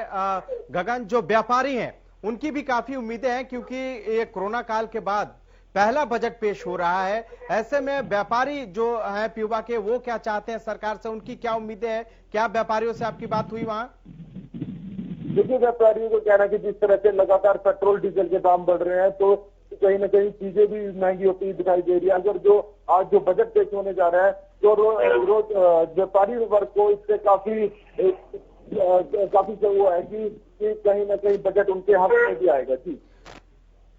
Speaker 2: गगन जो व्यापारी हैं उनकी भी काफी उम्मीदें हैं क्योंकि ये कोरोना काल के बाद पहला बजट पेश हो रहा है। ऐसे में व्यापारी जो है पीयूबा के वो क्या चाहते हैं सरकार से, उनकी क्या उम्मीदें हैं? क्या व्यापारियों से आपकी बात हुई वहां?
Speaker 10: देखिए व्यापारियों को कहना कि जिस तरह से लगातार पेट्रोल डीजल के दाम बढ़ रहे हैं तो कहीं ना कहीं चीजें भी महंगी होती दिखाई दे रही है। अगर जो आज जो बजट पेश होने जा रहा है तो रोज व्यापारी वर्ग को इससे काफी वो है कि कहीं ना कहीं बजट उनके हाथ में भी आएगा। जी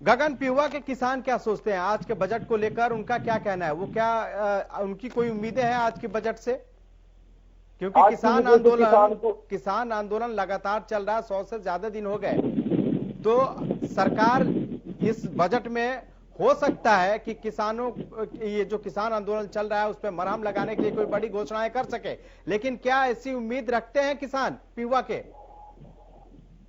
Speaker 2: गगन, पीयूबा के किसान क्या सोचते हैं आज के बजट को लेकर? उनका क्या कहना है? वो क्या उनकी कोई उम्मीदें हैं आज के बजट से? क्योंकि किसान आंदोलन लगातार चल रहा है, 100 से ज्यादा दिन हो गए। तो सरकार इस बजट में हो सकता है कि किसानों ये जो किसान आंदोलन चल रहा है उस पर मरहम लगाने के लिए कोई बड़ी घोषणाएं कर सके, लेकिन क्या ऐसी उम्मीद रखते हैं किसान पीयूबा के?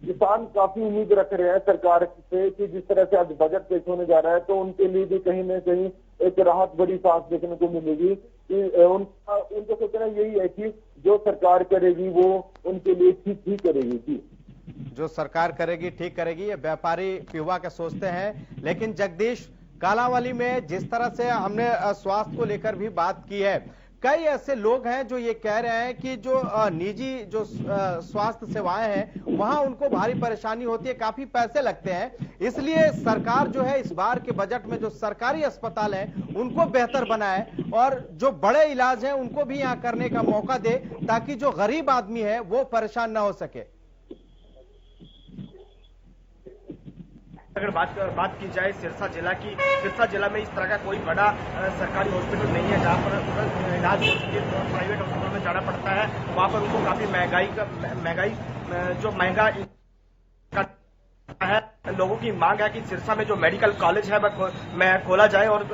Speaker 10: किसान काफी उम्मीद रख रहे हैं सरकार से कि जिस तरह से आज बजट पेश होने जा रहा है तो उनके लिए भी कहीं ना कहीं एक राहत भरी सांस देखने को मिलेगी कि उनका सोचना यही है कि जो सरकार करेगी वो उनके लिए ठीक ही करेगी। जी,
Speaker 2: जो सरकार करेगी ठीक करेगी, ये व्यापारी पीयूबा के सोचते हैं। लेकिन जगदीश, कालांवाली में जिस तरह से हमने स्वास्थ्य को लेकर भी बात की है, कई ऐसे लोग हैं जो ये कह रहे हैं कि जो निजी जो स्वास्थ्य सेवाएं हैं वहां उनको भारी परेशानी होती है, काफी पैसे लगते हैं। इसलिए सरकार जो है इस बार के बजट में जो सरकारी अस्पताल हैं उनको बेहतर बनाए और जो बड़े इलाज हैं उनको भी यहां करने का मौका दे ताकि जो गरीब आदमी है वो परेशान ना हो सके।
Speaker 9: अगर बात की जाए सिरसा जिला में इस तरह का कोई बड़ा सरकारी हॉस्पिटल नहीं है जहाँ पर इलाज हो सके। प्राइवेट हॉस्पिटल में जाना पड़ता है, वहाँ पर उनको काफी महंगाई है। लोगों की मांग है कि सिरसा में जो मेडिकल कॉलेज है वह खोला जाए और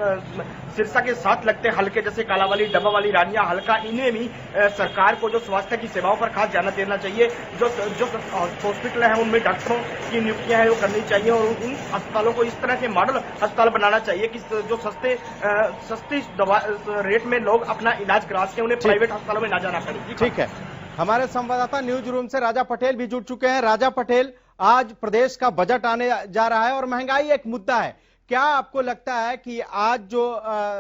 Speaker 9: सिरसा के साथ लगते हल्के जैसे कालांवाली, डब्बावाली, रानिया हल्का, इनमें भी सरकार को जो स्वास्थ्य की सेवाओं पर खास ध्यान देना चाहिए। जो हॉस्पिटल है उनमें डॉक्टरों की नियुक्तियां हैं वो करनी चाहिए और उन अस्पतालों को इस तरह के मॉडल अस्पताल बनाना चाहिए कि जो सस्ती दवा रेट में लोग अपना इलाज करा सके, उन्हें प्राइवेट अस्पतालों में ना जाना पड़े।
Speaker 2: ठीक है, हमारे संवाददाता न्यूज रूम से राजा पटेल भी जुड़ चुके हैं। राजा पटेल, आज प्रदेश का बजट आने जा रहा है और महंगाई एक मुद्दा है। क्या आपको लगता है कि आज जो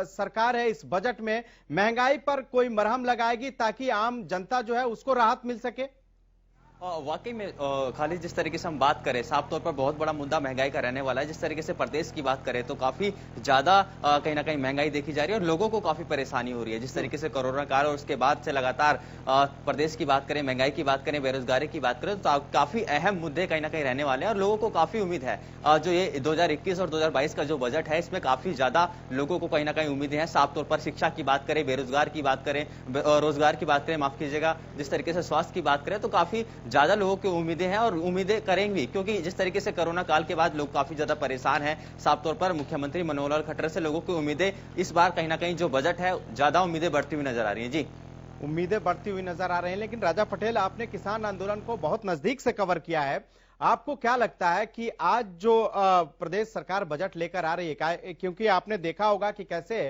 Speaker 2: सरकार है इस बजट में महंगाई पर कोई मरहम लगाएगी ताकि आम जनता जो है उसको राहत मिल सके?
Speaker 11: वाकई में खालिद, जिस तरीके से हम बात करें साफ तौर पर बहुत बड़ा मुद्दा महंगाई का रहने वाला है। जिस तरीके से प्रदेश की बात करें तो काफी ज्यादा कहीं ना कहीं महंगाई देखी जा रही है और लोगों को काफी परेशानी हो रही है। जिस तरीके से कोरोना काल और उसके बाद से लगातार प्रदेश की बात करें, महंगाई की बात करें, बेरोजगारी की बात करें तो काफी अहम मुद्दे कहीं ना कहीं रहने वाले हैं और लोगों को काफी उम्मीद है। जो ये 2021 और 2022 का जो बजट है इसमें काफी ज्यादा लोगों को कहीं ना कहीं उम्मीदें हैं। साफ तौर पर शिक्षा की बात करें, बेरोजगार की बात करें, रोजगार की बात करें, माफ कीजिएगा, जिस तरीके से स्वास्थ्य की बात करें तो काफी ज्यादा लोगों की उम्मीदें हैं और उम्मीदें करेंगे, क्योंकि जिस तरीके से कोरोना काल के बाद लोग काफी ज्यादा परेशान हैं, साफ तौर पर मुख्यमंत्री मनोहर लाल खट्टर से लोगों की उम्मीदें इस बार कहीं ना कहीं जो बजट है ज्यादा उम्मीदें बढ़ती हुई नजर आ रही है। जी,
Speaker 2: उम्मीदें बढ़ती हुई नजर आ रही हैं, लेकिन राजा पटेल, आपने किसान आंदोलन को बहुत नजदीक से कवर किया है। आपको क्या लगता है कि आज जो प्रदेश सरकार बजट लेकर आ रही है, क्योंकि आपने देखा होगा कि कैसे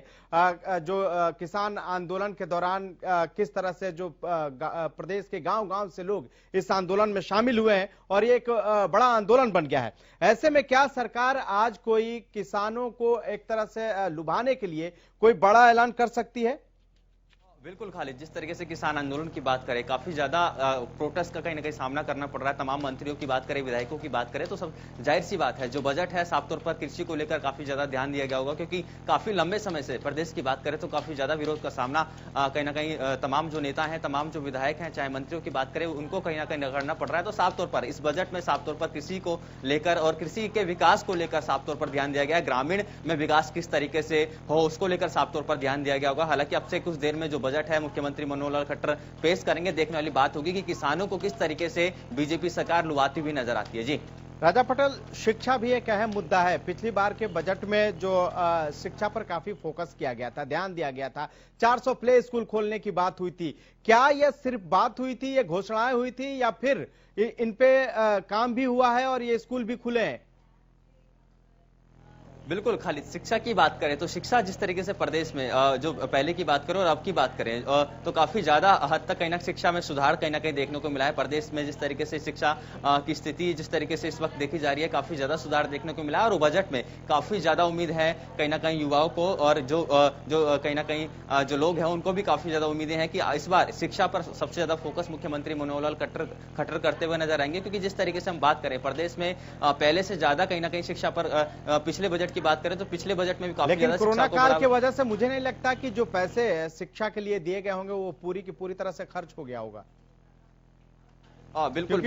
Speaker 2: जो किसान आंदोलन के दौरान किस तरह से जो प्रदेश के गांव-गांव से लोग इस आंदोलन में शामिल हुए हैं और ये एक बड़ा आंदोलन बन गया है। ऐसे में क्या सरकार आज कोई किसानों को एक तरह से लुभाने के लिए कोई बड़ा ऐलान कर सकती है?
Speaker 11: बिल्कुल खालिद, जिस तरीके से किसान आंदोलन की बात करें, काफी ज्यादा प्रोटेस्ट का कहीं ना कहीं सामना करना पड़ रहा है। तमाम मंत्रियों की बात करें, विधायकों की बात करें, तो सब जाहिर सी बात है जो बजट है साफ तौर पर कृषि को लेकर काफी ज्यादा ध्यान दिया गया होगा, क्योंकि काफी लंबे समय से प्रदेश की बात करें तो काफी ज्यादा विरोध का सामना कहीं ना कहीं तमाम जो नेता हैं, तमाम जो विधायक हैं, चाहे मंत्रियों की बात करें, उनको कहीं ना कहीं करना पड़ रहा है। तो साफ तौर पर इस बजट में साफ तौर पर कृषि को लेकर और कृषि के विकास को लेकर साफ तौर पर ध्यान दिया गया है। ग्रामीण में विकास किस तरीके से हो उसको लेकर साफ तौर पर ध्यान दिया गया होगा। हालांकि अब से कुछ देर में जो बजट है मुख्यमंत्री मनोहर लाल खट्टर पेश करेंगे, देखने वाली बात होगी कि किसानों को किस तरीके से बीजेपी सरकार लुभाती हुई नजर आती है। जी
Speaker 2: राजा पटेल, शिक्षा भी एक अहम मुद्दा है। पिछली बार के बजट में जो शिक्षा पर काफी फोकस किया गया था, ध्यान दिया गया था, 400 प्ले स्कूल खोलने की बात हुई थी। क्या यह सिर्फ बात हुई थी, ये घोषणाएं हुई थी, या फिर इन पे काम भी हुआ है और ये स्कूल भी खुले हैं?
Speaker 11: बिल्कुल खालिद, शिक्षा की बात करें तो शिक्षा जिस तरीके से प्रदेश में जो पहले की बात करें और अब की बात करें तो काफी ज्यादा हद तक कहीं ना शिक्षा में सुधार कहीं ना कहीं देखने को मिला है। प्रदेश में जिस तरीके से शिक्षा की स्थिति जिस तरीके से इस वक्त देखी जा रही है, काफी ज्यादा सुधार देखने को मिला है और बजट में काफी ज्यादा उम्मीद है कहीं ना कहीं युवाओं को, और जो कहीं ना कहीं जो लोग हैं उनको भी काफी ज्यादा उम्मीदें हैं कि इस बार शिक्षा पर सबसे ज्यादा फोकस मुख्यमंत्री मनोहर लाल खट्टर करते हुए नजर आएंगे। क्योंकि जिस तरीके से हम बात करें प्रदेश में पहले से ज्यादा कहीं ना कहीं शिक्षा पर पिछले बजट की बात करें तो पिछले बजट में भी काफी
Speaker 2: लेकिन कोरोना काल की वजह से मुझे नहीं लगता कि जो पैसे शिक्षा के लिए दिए गए होंगे वो पूरी की पूरी तरह से खर्च हो गया होगा।
Speaker 11: बिल्कुल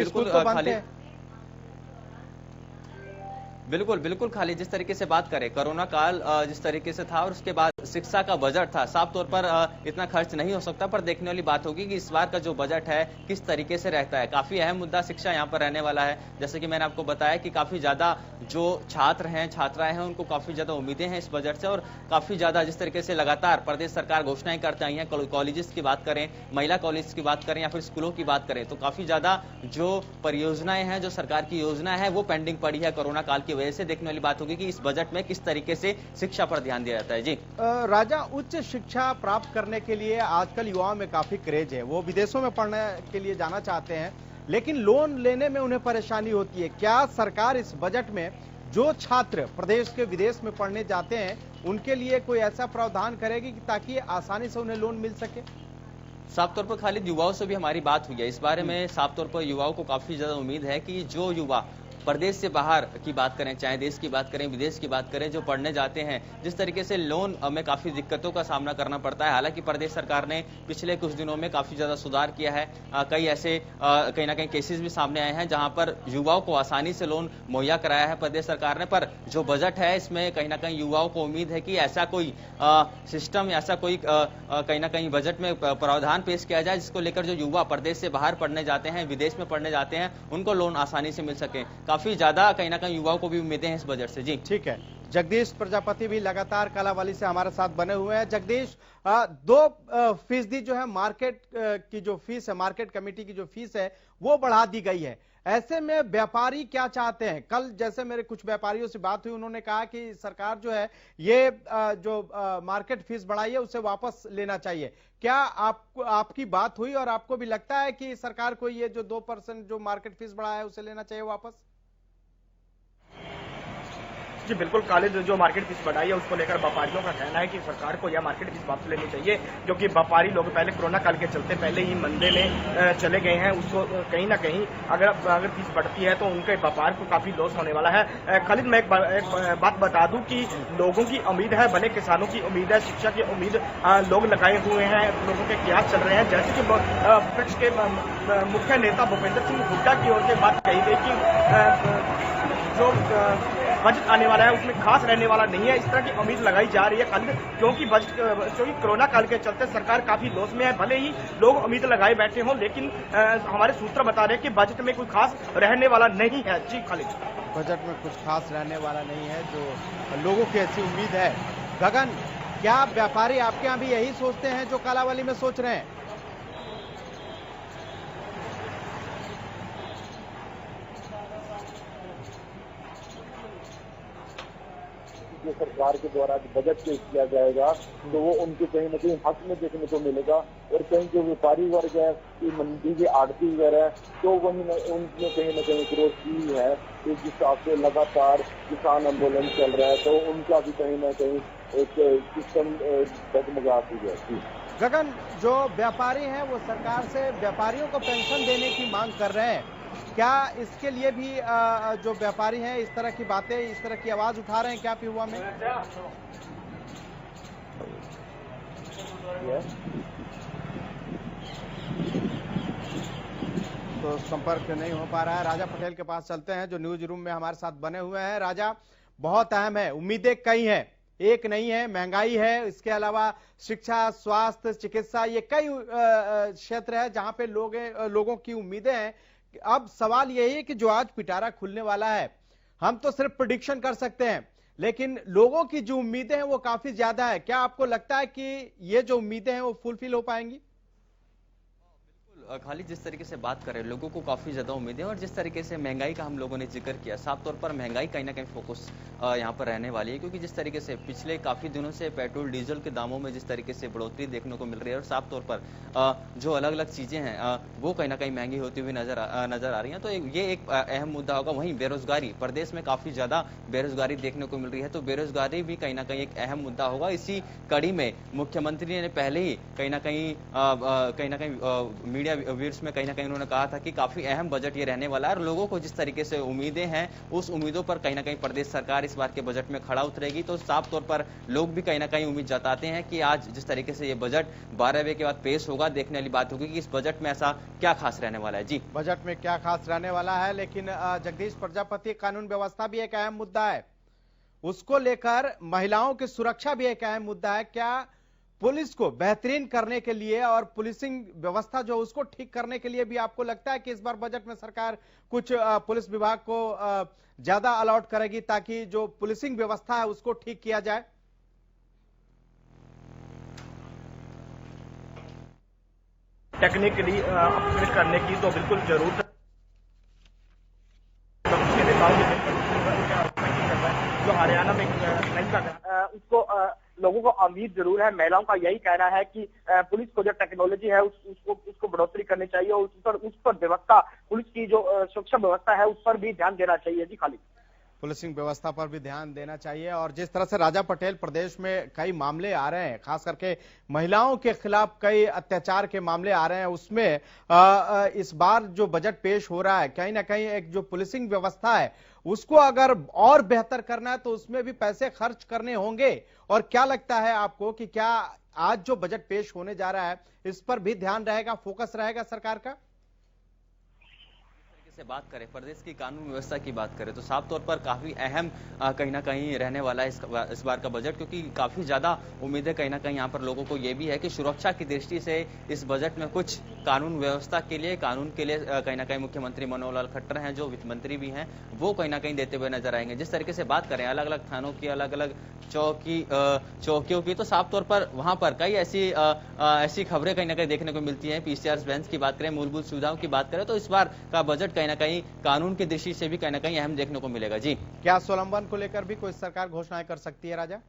Speaker 11: बिल्कुल बिल्कुल खाली, जिस तरीके से बात करें कोरोना काल जिस तरीके से था और उसके बाद शिक्षा का बजट था, साफ तौर पर इतना खर्च नहीं हो सकता। पर देखने वाली बात होगी कि इस बार का जो बजट है किस तरीके से रहता है। काफी अहम मुद्दा शिक्षा यहाँ पर रहने वाला है। जैसे कि मैंने आपको बताया कि काफी ज्यादा जो छात्र हैं, छात्राएं हैं, उनको काफी ज्यादा उम्मीदें हैं इस बजट से और काफी ज्यादा जिस तरीके से लगातार प्रदेश सरकार घोषणाएं करते आई है। कॉलेजेस की बात करें, महिला कॉलेज की बात करें या फिर स्कूलों की बात करें तो काफी ज्यादा जो परियोजनाएं हैं, जो सरकार की योजना है वो पेंडिंग पड़ी है कोरोना काल की वजह से। देखने वाली बात होगी कि इस बजट में किस तरीके से शिक्षा पर ध्यान दिया जाता है। जी
Speaker 2: राजा, उच्च शिक्षा प्राप्त करने के लिए आजकल युवाओं में काफी क्रेज है, वो विदेशों में पढ़ने के लिए जाना चाहते हैं, लेकिन लोन लेने में उन्हें परेशानी होती है। क्या सरकार इस बजट में जो छात्र प्रदेश के विदेश में पढ़ने जाते हैं उनके लिए कोई ऐसा प्रावधान करेगी कि ताकि आसानी से उन्हें लोन मिल सके?
Speaker 11: साफ तौर पर खालिद, युवाओं से भी हमारी बात हुई है इस बारे में। साफ तौर पर युवाओं को काफी ज्यादा उम्मीद है कि जो युवा प्रदेश से बाहर की बात करें, चाहे देश की बात करें, विदेश की बात करें, जो पढ़ने जाते हैं, जिस तरीके से लोन में काफी दिक्कतों का सामना करना पड़ता है। हालांकि प्रदेश सरकार ने पिछले कुछ दिनों में काफी ज्यादा सुधार किया है। कई ऐसे कहीं ना कहीं केसेस भी सामने आए हैं जहां पर युवाओं को आसानी से लोन मुहैया कराया है प्रदेश सरकार ने। पर जो बजट है इसमें कहीं ना कहीं युवाओं को उम्मीद है कि ऐसा कोई सिस्टम, ऐसा कोई कहीं ना कहीं बजट में प्रावधान पेश किया जाए जिसको लेकर जो युवा प्रदेश से बाहर पढ़ने जाते हैं, विदेश में पढ़ने जाते हैं, उनको लोन आसानी से मिल सके। काफी ज्यादा कहीं ना कहीं युवाओं को भी उम्मीदें हैं इस बजट से। जी
Speaker 2: ठीक है, जगदीश प्रजापति भी लगातार कालावाली से हमारे साथ बने हुए हैं। जगदीश, 2% जो है मार्केट की जो फीस है, मार्केट कमेटी की जो फीस है वो बढ़ा दी गई है। ऐसे में व्यापारी क्या चाहते हैं? कल जैसे मेरे कुछ व्यापारियों से बात हुई, उन्होंने कहा कि सरकार जो है ये जो मार्केट फीस बढ़ाई है उसे वापस लेना चाहिए। क्या आपकी बात हुई और आपको भी लगता है कि सरकार को ये जो 2% जो मार्केट फीस बढ़ाया है उसे लेना चाहिए वापस?
Speaker 9: जी बिल्कुल खालिद, जो मार्केट फीस बढ़ाई है उसको लेकर व्यापारियों का कहना है कि सरकार को यह मार्केट फीस वापस लेनी चाहिए, क्योंकि व्यापारी लोग पहले कोरोना काल के चलते पहले ही मंदे में चले गए हैं। उसको कहीं ना कहीं अगर फीस बढ़ती है तो उनके व्यापार को काफी लॉस होने वाला है। खालिद, मैं एक बात बता दूं कि लोगों की उम्मीद है, भले किसानों की उम्मीद है, शिक्षा की उम्मीद लोग लगाए हुए हैं, लोगों के क्या चल रहे हैं। जैसे कि विपक्ष के मुख्य नेता भूपेंद्र सिंह हुड्डा की ओर से बात कही गई कि जो बजट आने वाला है उसमें खास रहने वाला नहीं है, इस तरह की उम्मीद लगाई जा रही है क्योंकि कोरोना काल के चलते सरकार काफी लॉस में है। भले ही लोग उम्मीद लगाए बैठे हों, लेकिन हमारे सूत्र बता रहे हैं कि बजट में कोई खास रहने वाला नहीं है। जी खालिद,
Speaker 2: बजट में कुछ खास रहने वाला नहीं है, जो लोगों की ऐसी उम्मीद है। गगन, क्या व्यापारी आपके यहाँ भी यही सोचते हैं जो कालावली में सोच रहे हैं?
Speaker 10: जो सरकार के द्वारा बजट पेश किया जाएगा तो वो उनके कहीं न कहीं हक में देखने को मिलेगा, और कहीं जो व्यापारी वर्ग है, मंडी के आड़ती वगैरह है, तो वहीं उनमें कहीं न कहीं ग्रोथ की है। इस हिसाब से लगातार किसान आंदोलन चल रहा है, तो उनका भी कहीं न कहीं एक सिस्टम डगमगाती है।
Speaker 2: गगन, जो व्यापारी हैं वो सरकार से व्यापारियों को पेंशन देने की मांग कर रहे हैं, क्या इसके लिए भी जो व्यापारी हैं इस तरह की बातें, इस तरह की आवाज उठा रहे हैं क्या पिहुआ में? तो संपर्क नहीं हो पा रहा है। राजा पटेल के पास चलते हैं जो न्यूज रूम में हमारे साथ बने हुए हैं। राजा, बहुत अहम है, उम्मीदें कई हैं, एक नहीं है, महंगाई है, इसके अलावा शिक्षा, स्वास्थ्य, चिकित्सा, ये कई क्षेत्र है जहां पे लोगों की उम्मीदें हैं। अब सवाल यही है कि जो आज पिटारा खुलने वाला है, हम तो सिर्फ प्रेडिक्शन कर सकते हैं, लेकिन लोगों की जो उम्मीदें हैं वो काफी ज्यादा है। क्या आपको लगता है कि ये जो उम्मीदें हैं वो फुलफिल हो पाएंगी?
Speaker 11: खाली जिस तरीके से बात करें, लोगों को काफी ज्यादा उम्मीदें, और जिस तरीके से महंगाई का हम लोगों ने जिक्र किया, साफ तौर पर महंगाई कहीं ना कहीं फोकस यहाँ पर रहने वाली है, क्योंकि जिस तरीके से पिछले काफी दिनों से पेट्रोल डीजल के दामों में जिस तरीके से बढ़ोतरी देखने को मिल रही है, और साफ तौर पर जो अलग अलग चीजें हैं वो कहीं ना कहीं महंगी होती हुई नजर आ रही है, तो ये एक अहम मुद्दा होगा। वहीं बेरोजगारी, प्रदेश में काफी ज्यादा बेरोजगारी देखने को मिल रही है, तो बेरोजगारी भी कहीं ना कहीं एक अहम मुद्दा होगा। इसी कड़ी में मुख्यमंत्री ने पहले ही कहीं ना कहीं मीडिया व्यूअर्स में कहीं ना कहीं उन्होंने कहा था कि काफी अहम बजट ये रहने वाला है, और लोगों को जिस तरीके से उम्मीदें हैं उस उम्मीदों पर कहीं ना कहीं प्रदेश सरकार इस बार के बजट में खड़ा उतरेगी। तो साफ तौर पर लोग भी कहीं ना कहीं उम्मीद जताते हैं कि आज जिस तरीके से ये बजट 12 बजे के बाद पेश होगा, देखने वाली बात होगी कि इस बजट में ऐसा क्या खास रहने वाला है। जी,
Speaker 2: बजट में क्या खास रहने वाला है, लेकिन जगदीश प्रजापति, कानून व्यवस्था भी एक अहम मुद्दा है, उसको लेकर महिलाओं की सुरक्षा भी एक अहम मुद्दा है। क्या पुलिस को बेहतरीन करने के लिए और पुलिसिंग व्यवस्था जो उसको ठीक करने के लिए भी आपको लगता है कि इस बार बजट में सरकार कुछ पुलिस विभाग को ज्यादा अलॉट करेगी ताकि जो पुलिसिंग व्यवस्था है उसको ठीक किया जाए?
Speaker 9: टेक्निकली अपग्रेड करने की तो बिल्कुल जरूरत जो हरियाणा में नहीं कर रहा, उसको लोगों को उम्मीद जरूर है। महिलाओं का यही कहना है कि पुलिस को जो टेक्नोलॉजी है उसको बढ़ोतरी करनी चाहिए, और उस पर व्यवस्था, पुलिस की जो सुरक्षा व्यवस्था है उस पर भी ध्यान देना चाहिए। जी खाली,
Speaker 2: पुलिसिंग व्यवस्था पर भी ध्यान देना चाहिए। और जिस तरह से राजा पटेल, प्रदेश में कई मामले आ रहे हैं, खास करके महिलाओं के खिलाफ कई अत्याचार के मामले आ रहे हैं, उसमें इस बार जो बजट पेश हो रहा है, कहीं ना कहीं एक जो पुलिसिंग व्यवस्था है उसको अगर और बेहतर करना है तो उसमें भी पैसे खर्च करने होंगे। और क्या लगता है आपको कि क्या आज जो बजट पेश होने जा रहा है इस पर भी ध्यान रहेगा, फोकस रहेगा सरकार का?
Speaker 11: से बात करें, प्रदेश की कानून व्यवस्था की बात करें, तो साफ तौर पर काफी अहम कहीं ना कहीं रहने वाला है इस बार का बजट, क्योंकि काफी ज्यादा उम्मीदें कहीं ना कहीं यहाँ पर लोगों को ये भी है कि सुरक्षा की दृष्टि से इस बजट में कुछ कानून व्यवस्था के लिए, कानून के लिए कहीं ना कहीं मुख्यमंत्री मनोहर लाल खट्टर हैं, जो वित्त मंत्री भी हैं, वो कहीं ना कहीं देते हुए नजर आएंगे। जिस तरीके से बात करें अलग अलग थानों की, अलग अलग चौकियों की, तो साफ तौर पर वहां पर कई ऐसी खबरें कहीं ना कहीं देखने को मिलती हैं। पीसीआर बेंच की बात करें, मूलभूत सुविधाओं की बात करें, तो इस बार का बजट कहीं ना कहीं कानून की दृष्टि से भी कहीं ना कहीं अहम देखने को मिलेगा। जी,
Speaker 2: क्या स्वावलंबन को लेकर भी कोई सरकार घोषणाएं कर सकती है राजा?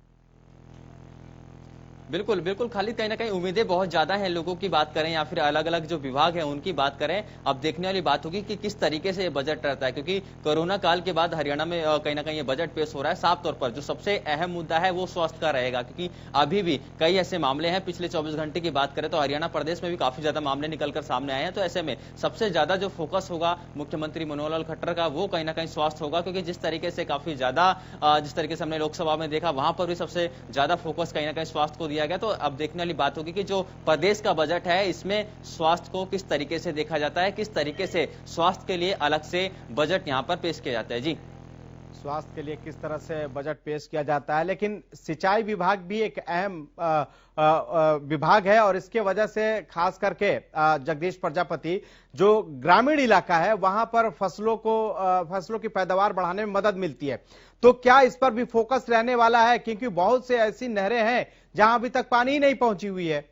Speaker 11: बिल्कुल बिल्कुल, खाली कहीं ना कहीं उम्मीदें बहुत ज्यादा हैं। लोगों की बात करें या फिर अलग अलग जो विभाग है उनकी बात करें, अब देखने वाली बात होगी कि किस तरीके से ये बजट रहता है, क्योंकि कोरोना काल के बाद हरियाणा में कहीं ना कहीं ये बजट पेश हो रहा है। साफ तौर पर जो सबसे अहम मुद्दा है वो स्वास्थ्य का रहेगा, क्योंकि अभी भी कई ऐसे मामले हैं। पिछले 24 घंटे की बात करें तो हरियाणा प्रदेश में भी काफी ज्यादा मामले निकलकर सामने आए हैं। तो ऐसे में सबसे ज्यादा जो फोकस होगा मुख्यमंत्री मनोहर लाल खट्टर का, वो कहीं ना कहीं स्वास्थ्य होगा, क्योंकि जिस तरीके से काफी ज्यादा जिस तरीके से हमने लोकसभा में देखा, वहां पर भी सबसे ज्यादा फोकस कहीं ना कहीं स्वास्थ्य को दिया गया। तो अब देखने वाली बात होगी कि जो प्रदेश का बजट है इसमें स्वास्थ्य को किस तरीके से देखा जाता है, किस तरीके से स्वास्थ्य के लिए अलग से बजट यहां पर पेश किया जाता है। जी,
Speaker 2: स्वास्थ्य के लिए किस तरह से बजट पेश किया जाता है, लेकिन सिंचाई विभाग भी एक अहम विभाग है और इसके वजह से खास करके जगदीश प्रजापति जो ग्रामीण इलाका है वहां पर फसलों की पैदावार बढ़ाने में मदद मिलती है। तो क्या इस पर भी फोकस रहने वाला है, क्योंकि बहुत से ऐसी नहरें हैं जहां अभी तक पानी ही नहीं पहुंची हुई है।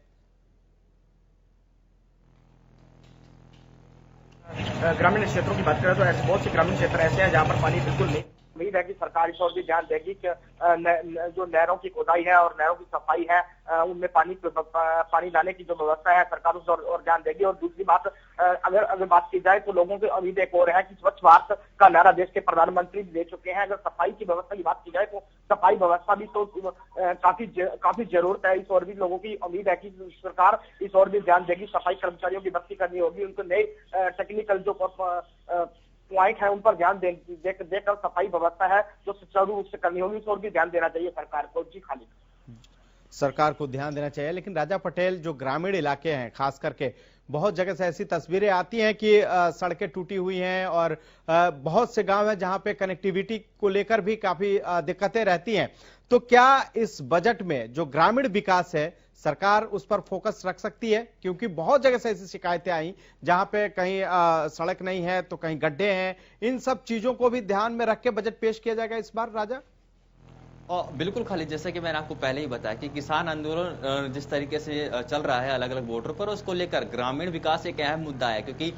Speaker 9: ग्रामीण क्षेत्रों की बात करें तो ऐसे बहुत से ग्रामीण क्षेत्र ऐसे हैं जहां पर पानी बिल्कुल नहीं। उम्मीद है कि सरकार इस ओर भी ध्यान देगी कि जो नहरों की खोदाई है और नहरों की सफाई है उनमें पानी लाने की जो व्यवस्था है सरकार उस ओर ध्यान देगी। और दूसरी बात अगर बात की जाए तो लोगों की उम्मीद एक और है कि स्वच्छ भारत का नारा देश के प्रधानमंत्री भी दे चुके हैं। अगर सफाई की व्यवस्था की बात की जाए तो सफाई व्यवस्था भी तो काफी जरूरत है। इस ओर भी लोगों की उम्मीद है कि सरकार इस ओर भी ध्यान देगी। सफाई कर्मचारियों की भर्ती करनी होगी, उनको नए टेक्निकल जो पॉइंट है उन पर ध्यान देकर सफाई व्यवस्था है जो सुचारू रूप से करनी होगी, उस ओर भी ध्यान देना चाहिए सरकार को। जी खालिद,
Speaker 2: सरकार को ध्यान देना चाहिए। लेकिन राजा पटेल, जो ग्रामीण इलाके हैं खास करके, बहुत जगह से ऐसी तस्वीरें आती हैं कि सड़कें टूटी हुई हैं और बहुत से गांव हैं जहां पे कनेक्टिविटी को लेकर भी काफी दिक्कतें रहती हैं। तो क्या इस बजट में जो ग्रामीण विकास है सरकार उस पर फोकस रख सकती है, क्योंकि बहुत जगह से ऐसी शिकायतें आई जहां पे कहीं सड़क नहीं है तो कहीं गड्ढे हैं। इन सब चीजों को भी ध्यान में रख के बजट पेश किया जाएगा इस बार राजा?
Speaker 11: बिल्कुल खालिद, जैसे कि मैंने आपको पहले ही बताया कि किसान आंदोलन जिस तरीके से चल रहा है अलग अलग बॉर्डर पर, उसको लेकर ग्रामीण विकास एक अहम मुद्दा है। क्योंकि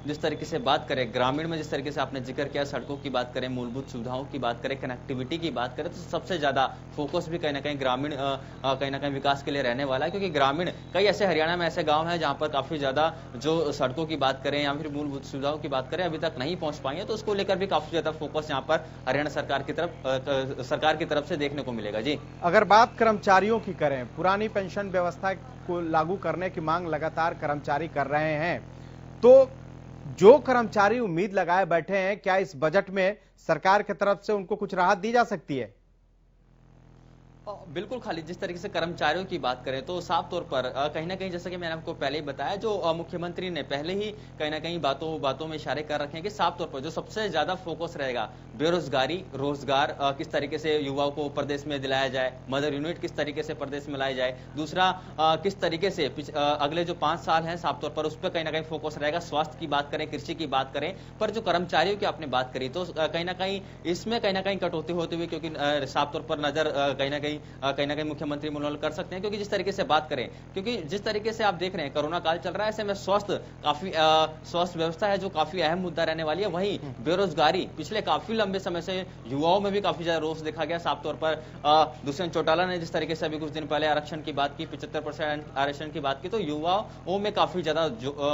Speaker 11: जिस तरीके से बात करें ग्रामीण में, जिस तरीके से आपने जिक्र किया, सड़कों की बात करें, मूलभूत सुविधाओं की बात करें, कनेक्टिविटी की बात करें, तो सबसे ज्यादा फोकस भी कहीं ना कहीं ग्रामीण कहीं ना कहीं विकास के लिए रहने वाला है। क्योंकि ग्रामीण कई ऐसे हरियाणा में ऐसे गाँव हैं जहाँ पर काफी ज्यादा जो सड़कों की बात करें या फिर मूलभूत सुविधाओं की बात करें अभी तक नहीं पहुंच पाई है। तो उसको लेकर भी काफी ज्यादा फोकस यहाँ पर हरियाणा सरकार की तरफ से देखने को मिलेगा। जी,
Speaker 2: अगर बात कर्मचारियों की करें, पुरानी पेंशन व्यवस्था को लागू करने की मांग लगातार कर्मचारी कर रहे हैं, तो जो कर्मचारी उम्मीद लगाए बैठे हैं, क्या इस बजट में सरकार की तरफ से उनको कुछ राहत दी जा सकती है?
Speaker 11: बिल्कुल खालिद, जिस तरीके से कर्मचारियों की बात करें तो साफ तौर पर कहीं ना कहीं, जैसा कि मैंने आपको पहले ही बताया, जो मुख्यमंत्री ने पहले ही कहीं ना कहीं बातों में इशारे कर रखे हैं कि साफ तौर पर जो सबसे ज्यादा फोकस रहेगा बेरोजगारी, रोजगार किस तरीके से युवाओं को प्रदेश में दिलाया जाए, मदर यूनिट किस तरीके से प्रदेश में लाई जाए, दूसरा किस तरीके से अगले जो 5 साल हैं साफ तौर पर उस पर कहीं ना कहीं फोकस रहेगा। स्वास्थ्य की बात करें, कृषि की बात करें, पर जो कर्मचारियों की आपने बात करी तो कहीं ना कहीं इसमें कहीं ना कहीं कटौती होती हुई, क्योंकि साफ तौर पर नजर कहीं ना कहीं मुख्यमंत्री मनोहर कर सकते हैं। क्योंकि जिस तरीके से बात करें, क्योंकि जिस तरीके से आप देख रहे हैं कोरोना काल चल रहा है, ऐसे में स्वास्थ्य व्यवस्था है जो काफी अहम मुद्दा रहने वाली है। वहीं बेरोजगारी पिछले काफी लंबे समय से युवाओं में भी काफी ज्यादा रोष देखा गया। साफ तौर पर दुष्यंत चौटाला ने जिस तरीके से अभी कुछ दिन पहले आरक्षण की बात की, 75% आरक्षण की बात की, तो युवाओं में काफी ज्यादा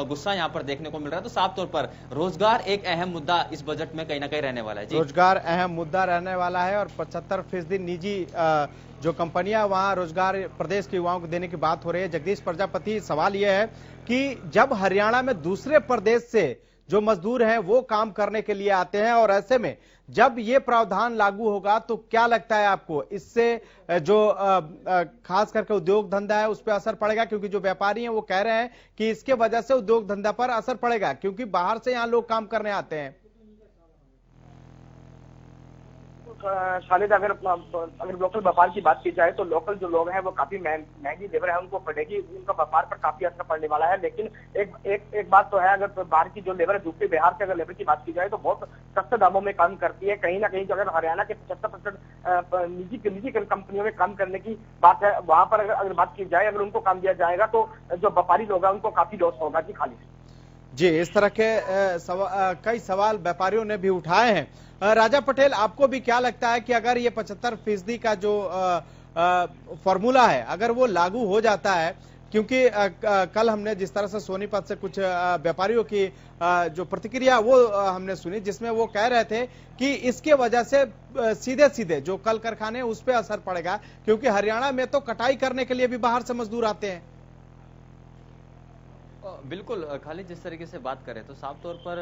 Speaker 11: गुस्सा यहाँ पर देखने को मिल रहा है। तो साफ तौर पर रोजगार एक अहम मुद्दा इस बजट में कहीं ना कहीं रहने वाला है।
Speaker 2: रोजगार अहम मुद्दा रहने वाला है और 75% निजी जो कंपनियां वहां रोजगार प्रदेश के युवाओं को देने की बात हो रही है। जगदीश प्रजापति, सवाल यह है कि जब हरियाणा में दूसरे प्रदेश से जो मजदूर हैं वो काम करने के लिए आते हैं और ऐसे में जब ये प्रावधान लागू होगा तो क्या लगता है आपको, इससे जो खास करके उद्योग धंधा है उस पर असर पड़ेगा? क्योंकि जो व्यापारी हैं वो कह रहे हैं कि इसके वजह से उद्योग धंधा पर असर पड़ेगा, क्योंकि बाहर से यहाँ लोग काम करने आते हैं।
Speaker 9: खालिद, अगर लोकल व्यापार की बात की जाए तो लोकल जो लोग हैं वो काफी महंगी लेबर है, उनको पड़ेगी, उनका व्यापार पर काफी असर पड़ने वाला है। लेकिन एक बात तो है, अगर बाहर की जो लेबर है, यूपी बिहार से अगर लेबर की बात की जाए तो बहुत सस्ते दामों में काम करती है। कहीं ना कहीं जो अगर हरियाणा के 75% निजी कंपनियों में काम करने की बात है, वहां पर अगर बात की जाए, अगर उनको काम दिया जाएगा तो जो व्यापारी लोग हैं उनको काफी लॉस होगा। जी खालिद
Speaker 2: जी, इस तरह के कई सवाल व्यापारियों ने भी उठाए हैं। राजा पटेल, आपको भी क्या लगता है कि अगर ये 75% का जो फॉर्मूला है अगर वो लागू हो जाता है, क्योंकि कल हमने जिस तरह से सोनीपत से कुछ व्यापारियों की जो प्रतिक्रिया वो हमने सुनी, जिसमें वो कह रहे थे कि इसके वजह से सीधे सीधे जो कल कारखाने उस पर असर पड़ेगा, क्योंकि हरियाणा में तो कटाई करने के लिए भी बाहर से मजदूर आते हैं।
Speaker 11: बिल्कुल खालिद, जिस तरीके से बात करें तो साफ तौर पर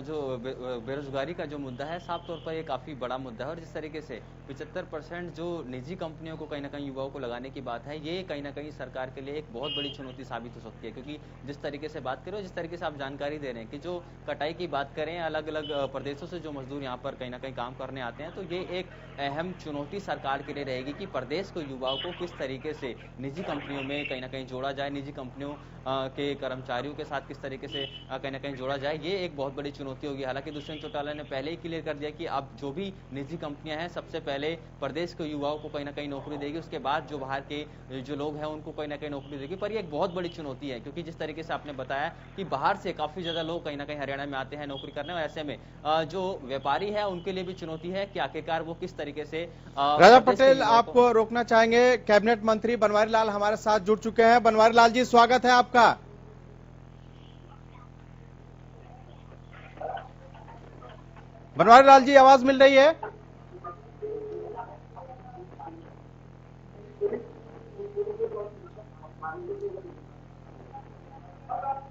Speaker 11: जो बेरोजगारी का जो मुद्दा है, साफ तौर पर ये काफ़ी बड़ा मुद्दा है। और जिस तरीके से 75% जो निजी कंपनियों को कहीं ना कहीं युवाओं को लगाने की बात है, ये कहीं ना कहीं सरकार के लिए एक बहुत बड़ी चुनौती साबित हो सकती है। क्योंकि जिस तरीके से बात करें, जिस तरीके से आप जानकारी दे रहे हैं कि जो कटाई की बात करें, अलग अलग प्रदेशों से जो मजदूर यहाँ पर कहीं ना कहीं काम करने आते हैं, तो ये एक अहम चुनौती सरकार के लिए रहेगी कि प्रदेश को युवाओं को किस तरीके से निजी कंपनियों में कहीं ना कहीं जोड़ा जाए, निजी कंपनियों के कर्मचारियों के साथ किस तरीके से कहीं ना कहीं जोड़ा जाए। ये एक बहुत बड़ी चुनौती होगी। हालांकि दुष्यंत चौटाला ने पहले ही क्लियर कर दिया कि अब जो भी निजी कंपनियां हैं, सबसे पहले प्रदेश के युवाओं को कहीं ना कहीं नौकरी देगी, उसके बाद जो बाहर के जो लोग हैं उनको कहीं ना कहीं नौकरी देगी। पर ये एक बहुत बड़ी चुनौती है, क्योंकि जिस तरीके से आपने बताया कि बाहर से काफी ज्यादा लोग कहीं ना कहीं हरियाणा में आते हैं नौकरी करने, और ऐसे में जो व्यापारी है उनके लिए भी चुनौती है कि आखिरकार वो किस तरीके से।
Speaker 2: राजा पटेल, आपको रोकना चाहेंगे, कैबिनेट मंत्री बनवारी लाल हमारे साथ जुड़ चुके हैं। बनवारी लाल जी, स्वागत है आपका। बनवारी लाल जी, आवाज मिल रही है?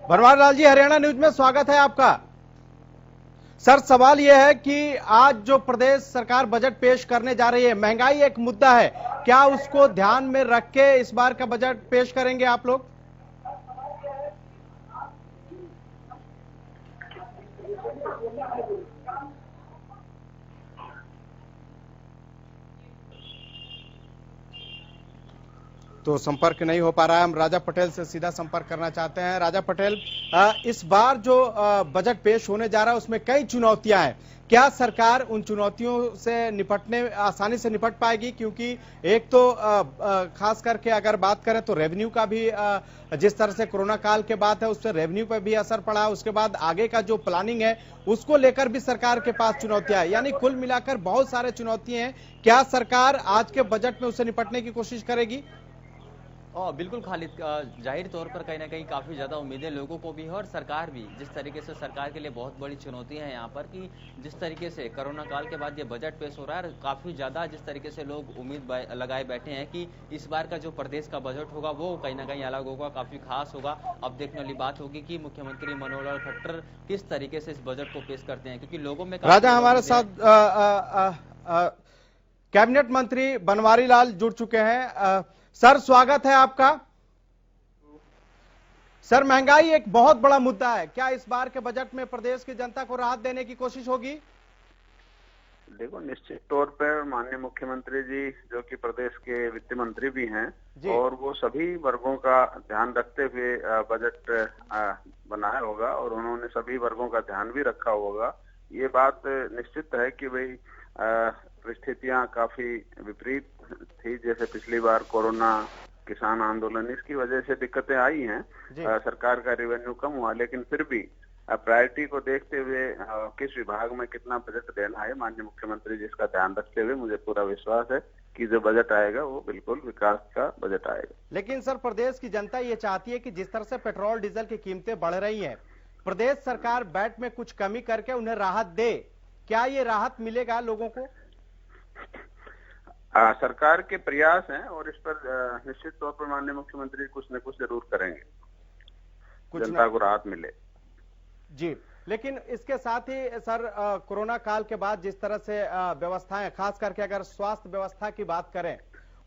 Speaker 2: बनवारी लाल जी, हरियाणा न्यूज में स्वागत है आपका। सर, सवाल यह है कि आज जो प्रदेश सरकार बजट पेश करने जा रही है, महंगाई एक मुद्दा है, क्या उसको ध्यान में रख के इस बार का बजट पेश करेंगे आप लोग? तो संपर्क नहीं हो पा रहा है, हम राजा पटेल से सीधा संपर्क करना चाहते हैं। राजा पटेल, इस बार जो बजट पेश होने जा रहा है उसमें कई चुनौतियां हैं, क्या सरकार उन चुनौतियों से निपटने आसानी से निपट पाएगी? क्योंकि एक तो खास करके अगर बात करें तो रेवेन्यू का भी जिस तरह से कोरोना काल के बाद है उससे रेवेन्यू पर भी असर पड़ा, उसके बाद आगे का जो प्लानिंग है उसको लेकर भी सरकार के पास चुनौतियां हैं, यानी कुल मिलाकर बहुत सारे चुनौतियां हैं। क्या सरकार आज के बजट में उससे निपटने की कोशिश करेगी?
Speaker 11: बिल्कुल खालिद, जाहिर तौर पर कहीं ना कहीं काफ़ी ज़्यादा उम्मीदें लोगों को भी है और सरकार भी। जिस तरीके से सरकार के लिए बहुत बड़ी चुनौतियां हैं यहाँ पर कि जिस तरीके से कोरोना काल के बाद ये बजट पेश हो रहा है, काफ़ी ज़्यादा जिस तरीके से लोग उम्मीद लगाए बैठे हैं कि इस बार का जो प्रदेश का बजट होगा वो कहीं ना कहीं अलग होगा, काफ़ी खास होगा। अब देखने वाली बात होगी कि मुख्यमंत्री मनोहर लाल खट्टर किस तरीके से इस बजट को पेश करते हैं, क्योंकि लोगों में
Speaker 2: राजा हमारे साथ कैबिनेट मंत्री बनवारी लाल जुड़ चुके हैं। सर, स्वागत है आपका। सर, महंगाई एक बहुत बड़ा मुद्दा है, क्या इस बार के बजट में प्रदेश की जनता को राहत देने की कोशिश होगी?
Speaker 12: देखो, निश्चित तौर पर माननीय मुख्यमंत्री जी जो कि प्रदेश के वित्त मंत्री भी हैं और वो सभी वर्गों का ध्यान रखते हुए बजट बनाया होगा और उन्होंने सभी वर्गों का ध्यान भी रखा होगा। ये बात निश्चित है कि भाई परिस्थितियां काफी विपरीत थी, जैसे पिछली बार कोरोना, किसान आंदोलन, इसकी वजह से दिक्कतें आई हैं, सरकार का रेवेन्यू कम हुआ, लेकिन फिर भी प्रायोरिटी को देखते हुए किस विभाग में कितना बजट देना है, माननीय मुख्यमंत्री जी इसका ध्यान रखते हुए मुझे पूरा विश्वास है कि जो बजट आएगा वो बिल्कुल विकास का बजट आएगा।
Speaker 2: लेकिन सर, प्रदेश की जनता ये चाहती है कि जिस तरह से पेट्रोल डीजल की कीमतें बढ़ रही हैं, प्रदेश सरकार बैट में कुछ कमी करके उन्हें राहत दे, क्या ये राहत मिलेगा लोगों को?
Speaker 12: सरकार के प्रयास हैं और इस पर निश्चित तौर पर माननीय मुख्यमंत्री कुछ न कुछ जरूर करेंगे, जनता को राहत मिले
Speaker 2: जी। लेकिन इसके साथ ही सर, कोरोना काल के बाद जिस तरह से व्यवस्थाएं, खास करके अगर स्वास्थ्य व्यवस्था की बात करें,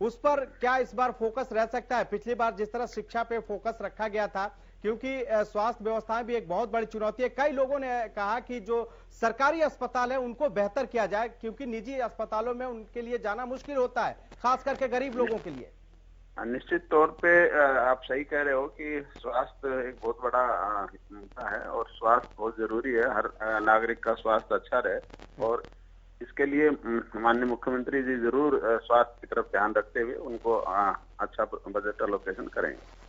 Speaker 2: उस पर क्या इस बार फोकस रह सकता है? पिछली बार जिस तरह शिक्षा पे फोकस रखा गया था, क्योंकि स्वास्थ्य व्यवस्थाएं भी एक बहुत बड़ी चुनौती है। कई लोगों ने कहा कि जो सरकारी अस्पताल है उनको बेहतर किया जाए, क्योंकि निजी अस्पतालों में उनके लिए जाना मुश्किल होता है, खास करके गरीब लोगों के लिए।
Speaker 12: निश्चित तौर पे आप सही कह रहे हो कि स्वास्थ्य एक बहुत बड़ा मुद्दा है और स्वास्थ्य बहुत जरूरी है, हर नागरिक का स्वास्थ्य अच्छा रहे और इसके लिए माननीय मुख्यमंत्री जी जरूर स्वास्थ्य की तरफ ध्यान रखते हुए उनको अच्छा बजट एलोकेशन करेंगे।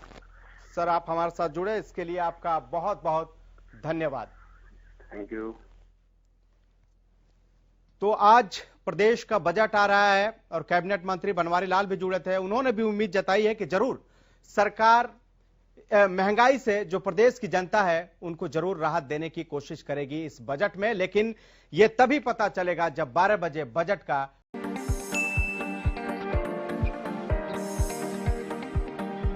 Speaker 2: सर, आप हमारे साथ जुड़े, इसके लिए आपका बहुत बहुत धन्यवाद।
Speaker 12: Thank you.
Speaker 2: तो आज प्रदेश का बजट आ रहा है और कैबिनेट मंत्री बनवारी लाल भी जुड़े थे, उन्होंने भी उम्मीद जताई है कि जरूर सरकार महंगाई से जो प्रदेश की जनता है उनको जरूर राहत देने की कोशिश करेगी इस बजट में। लेकिन यह तभी पता चलेगा जब 12 बजे बजट का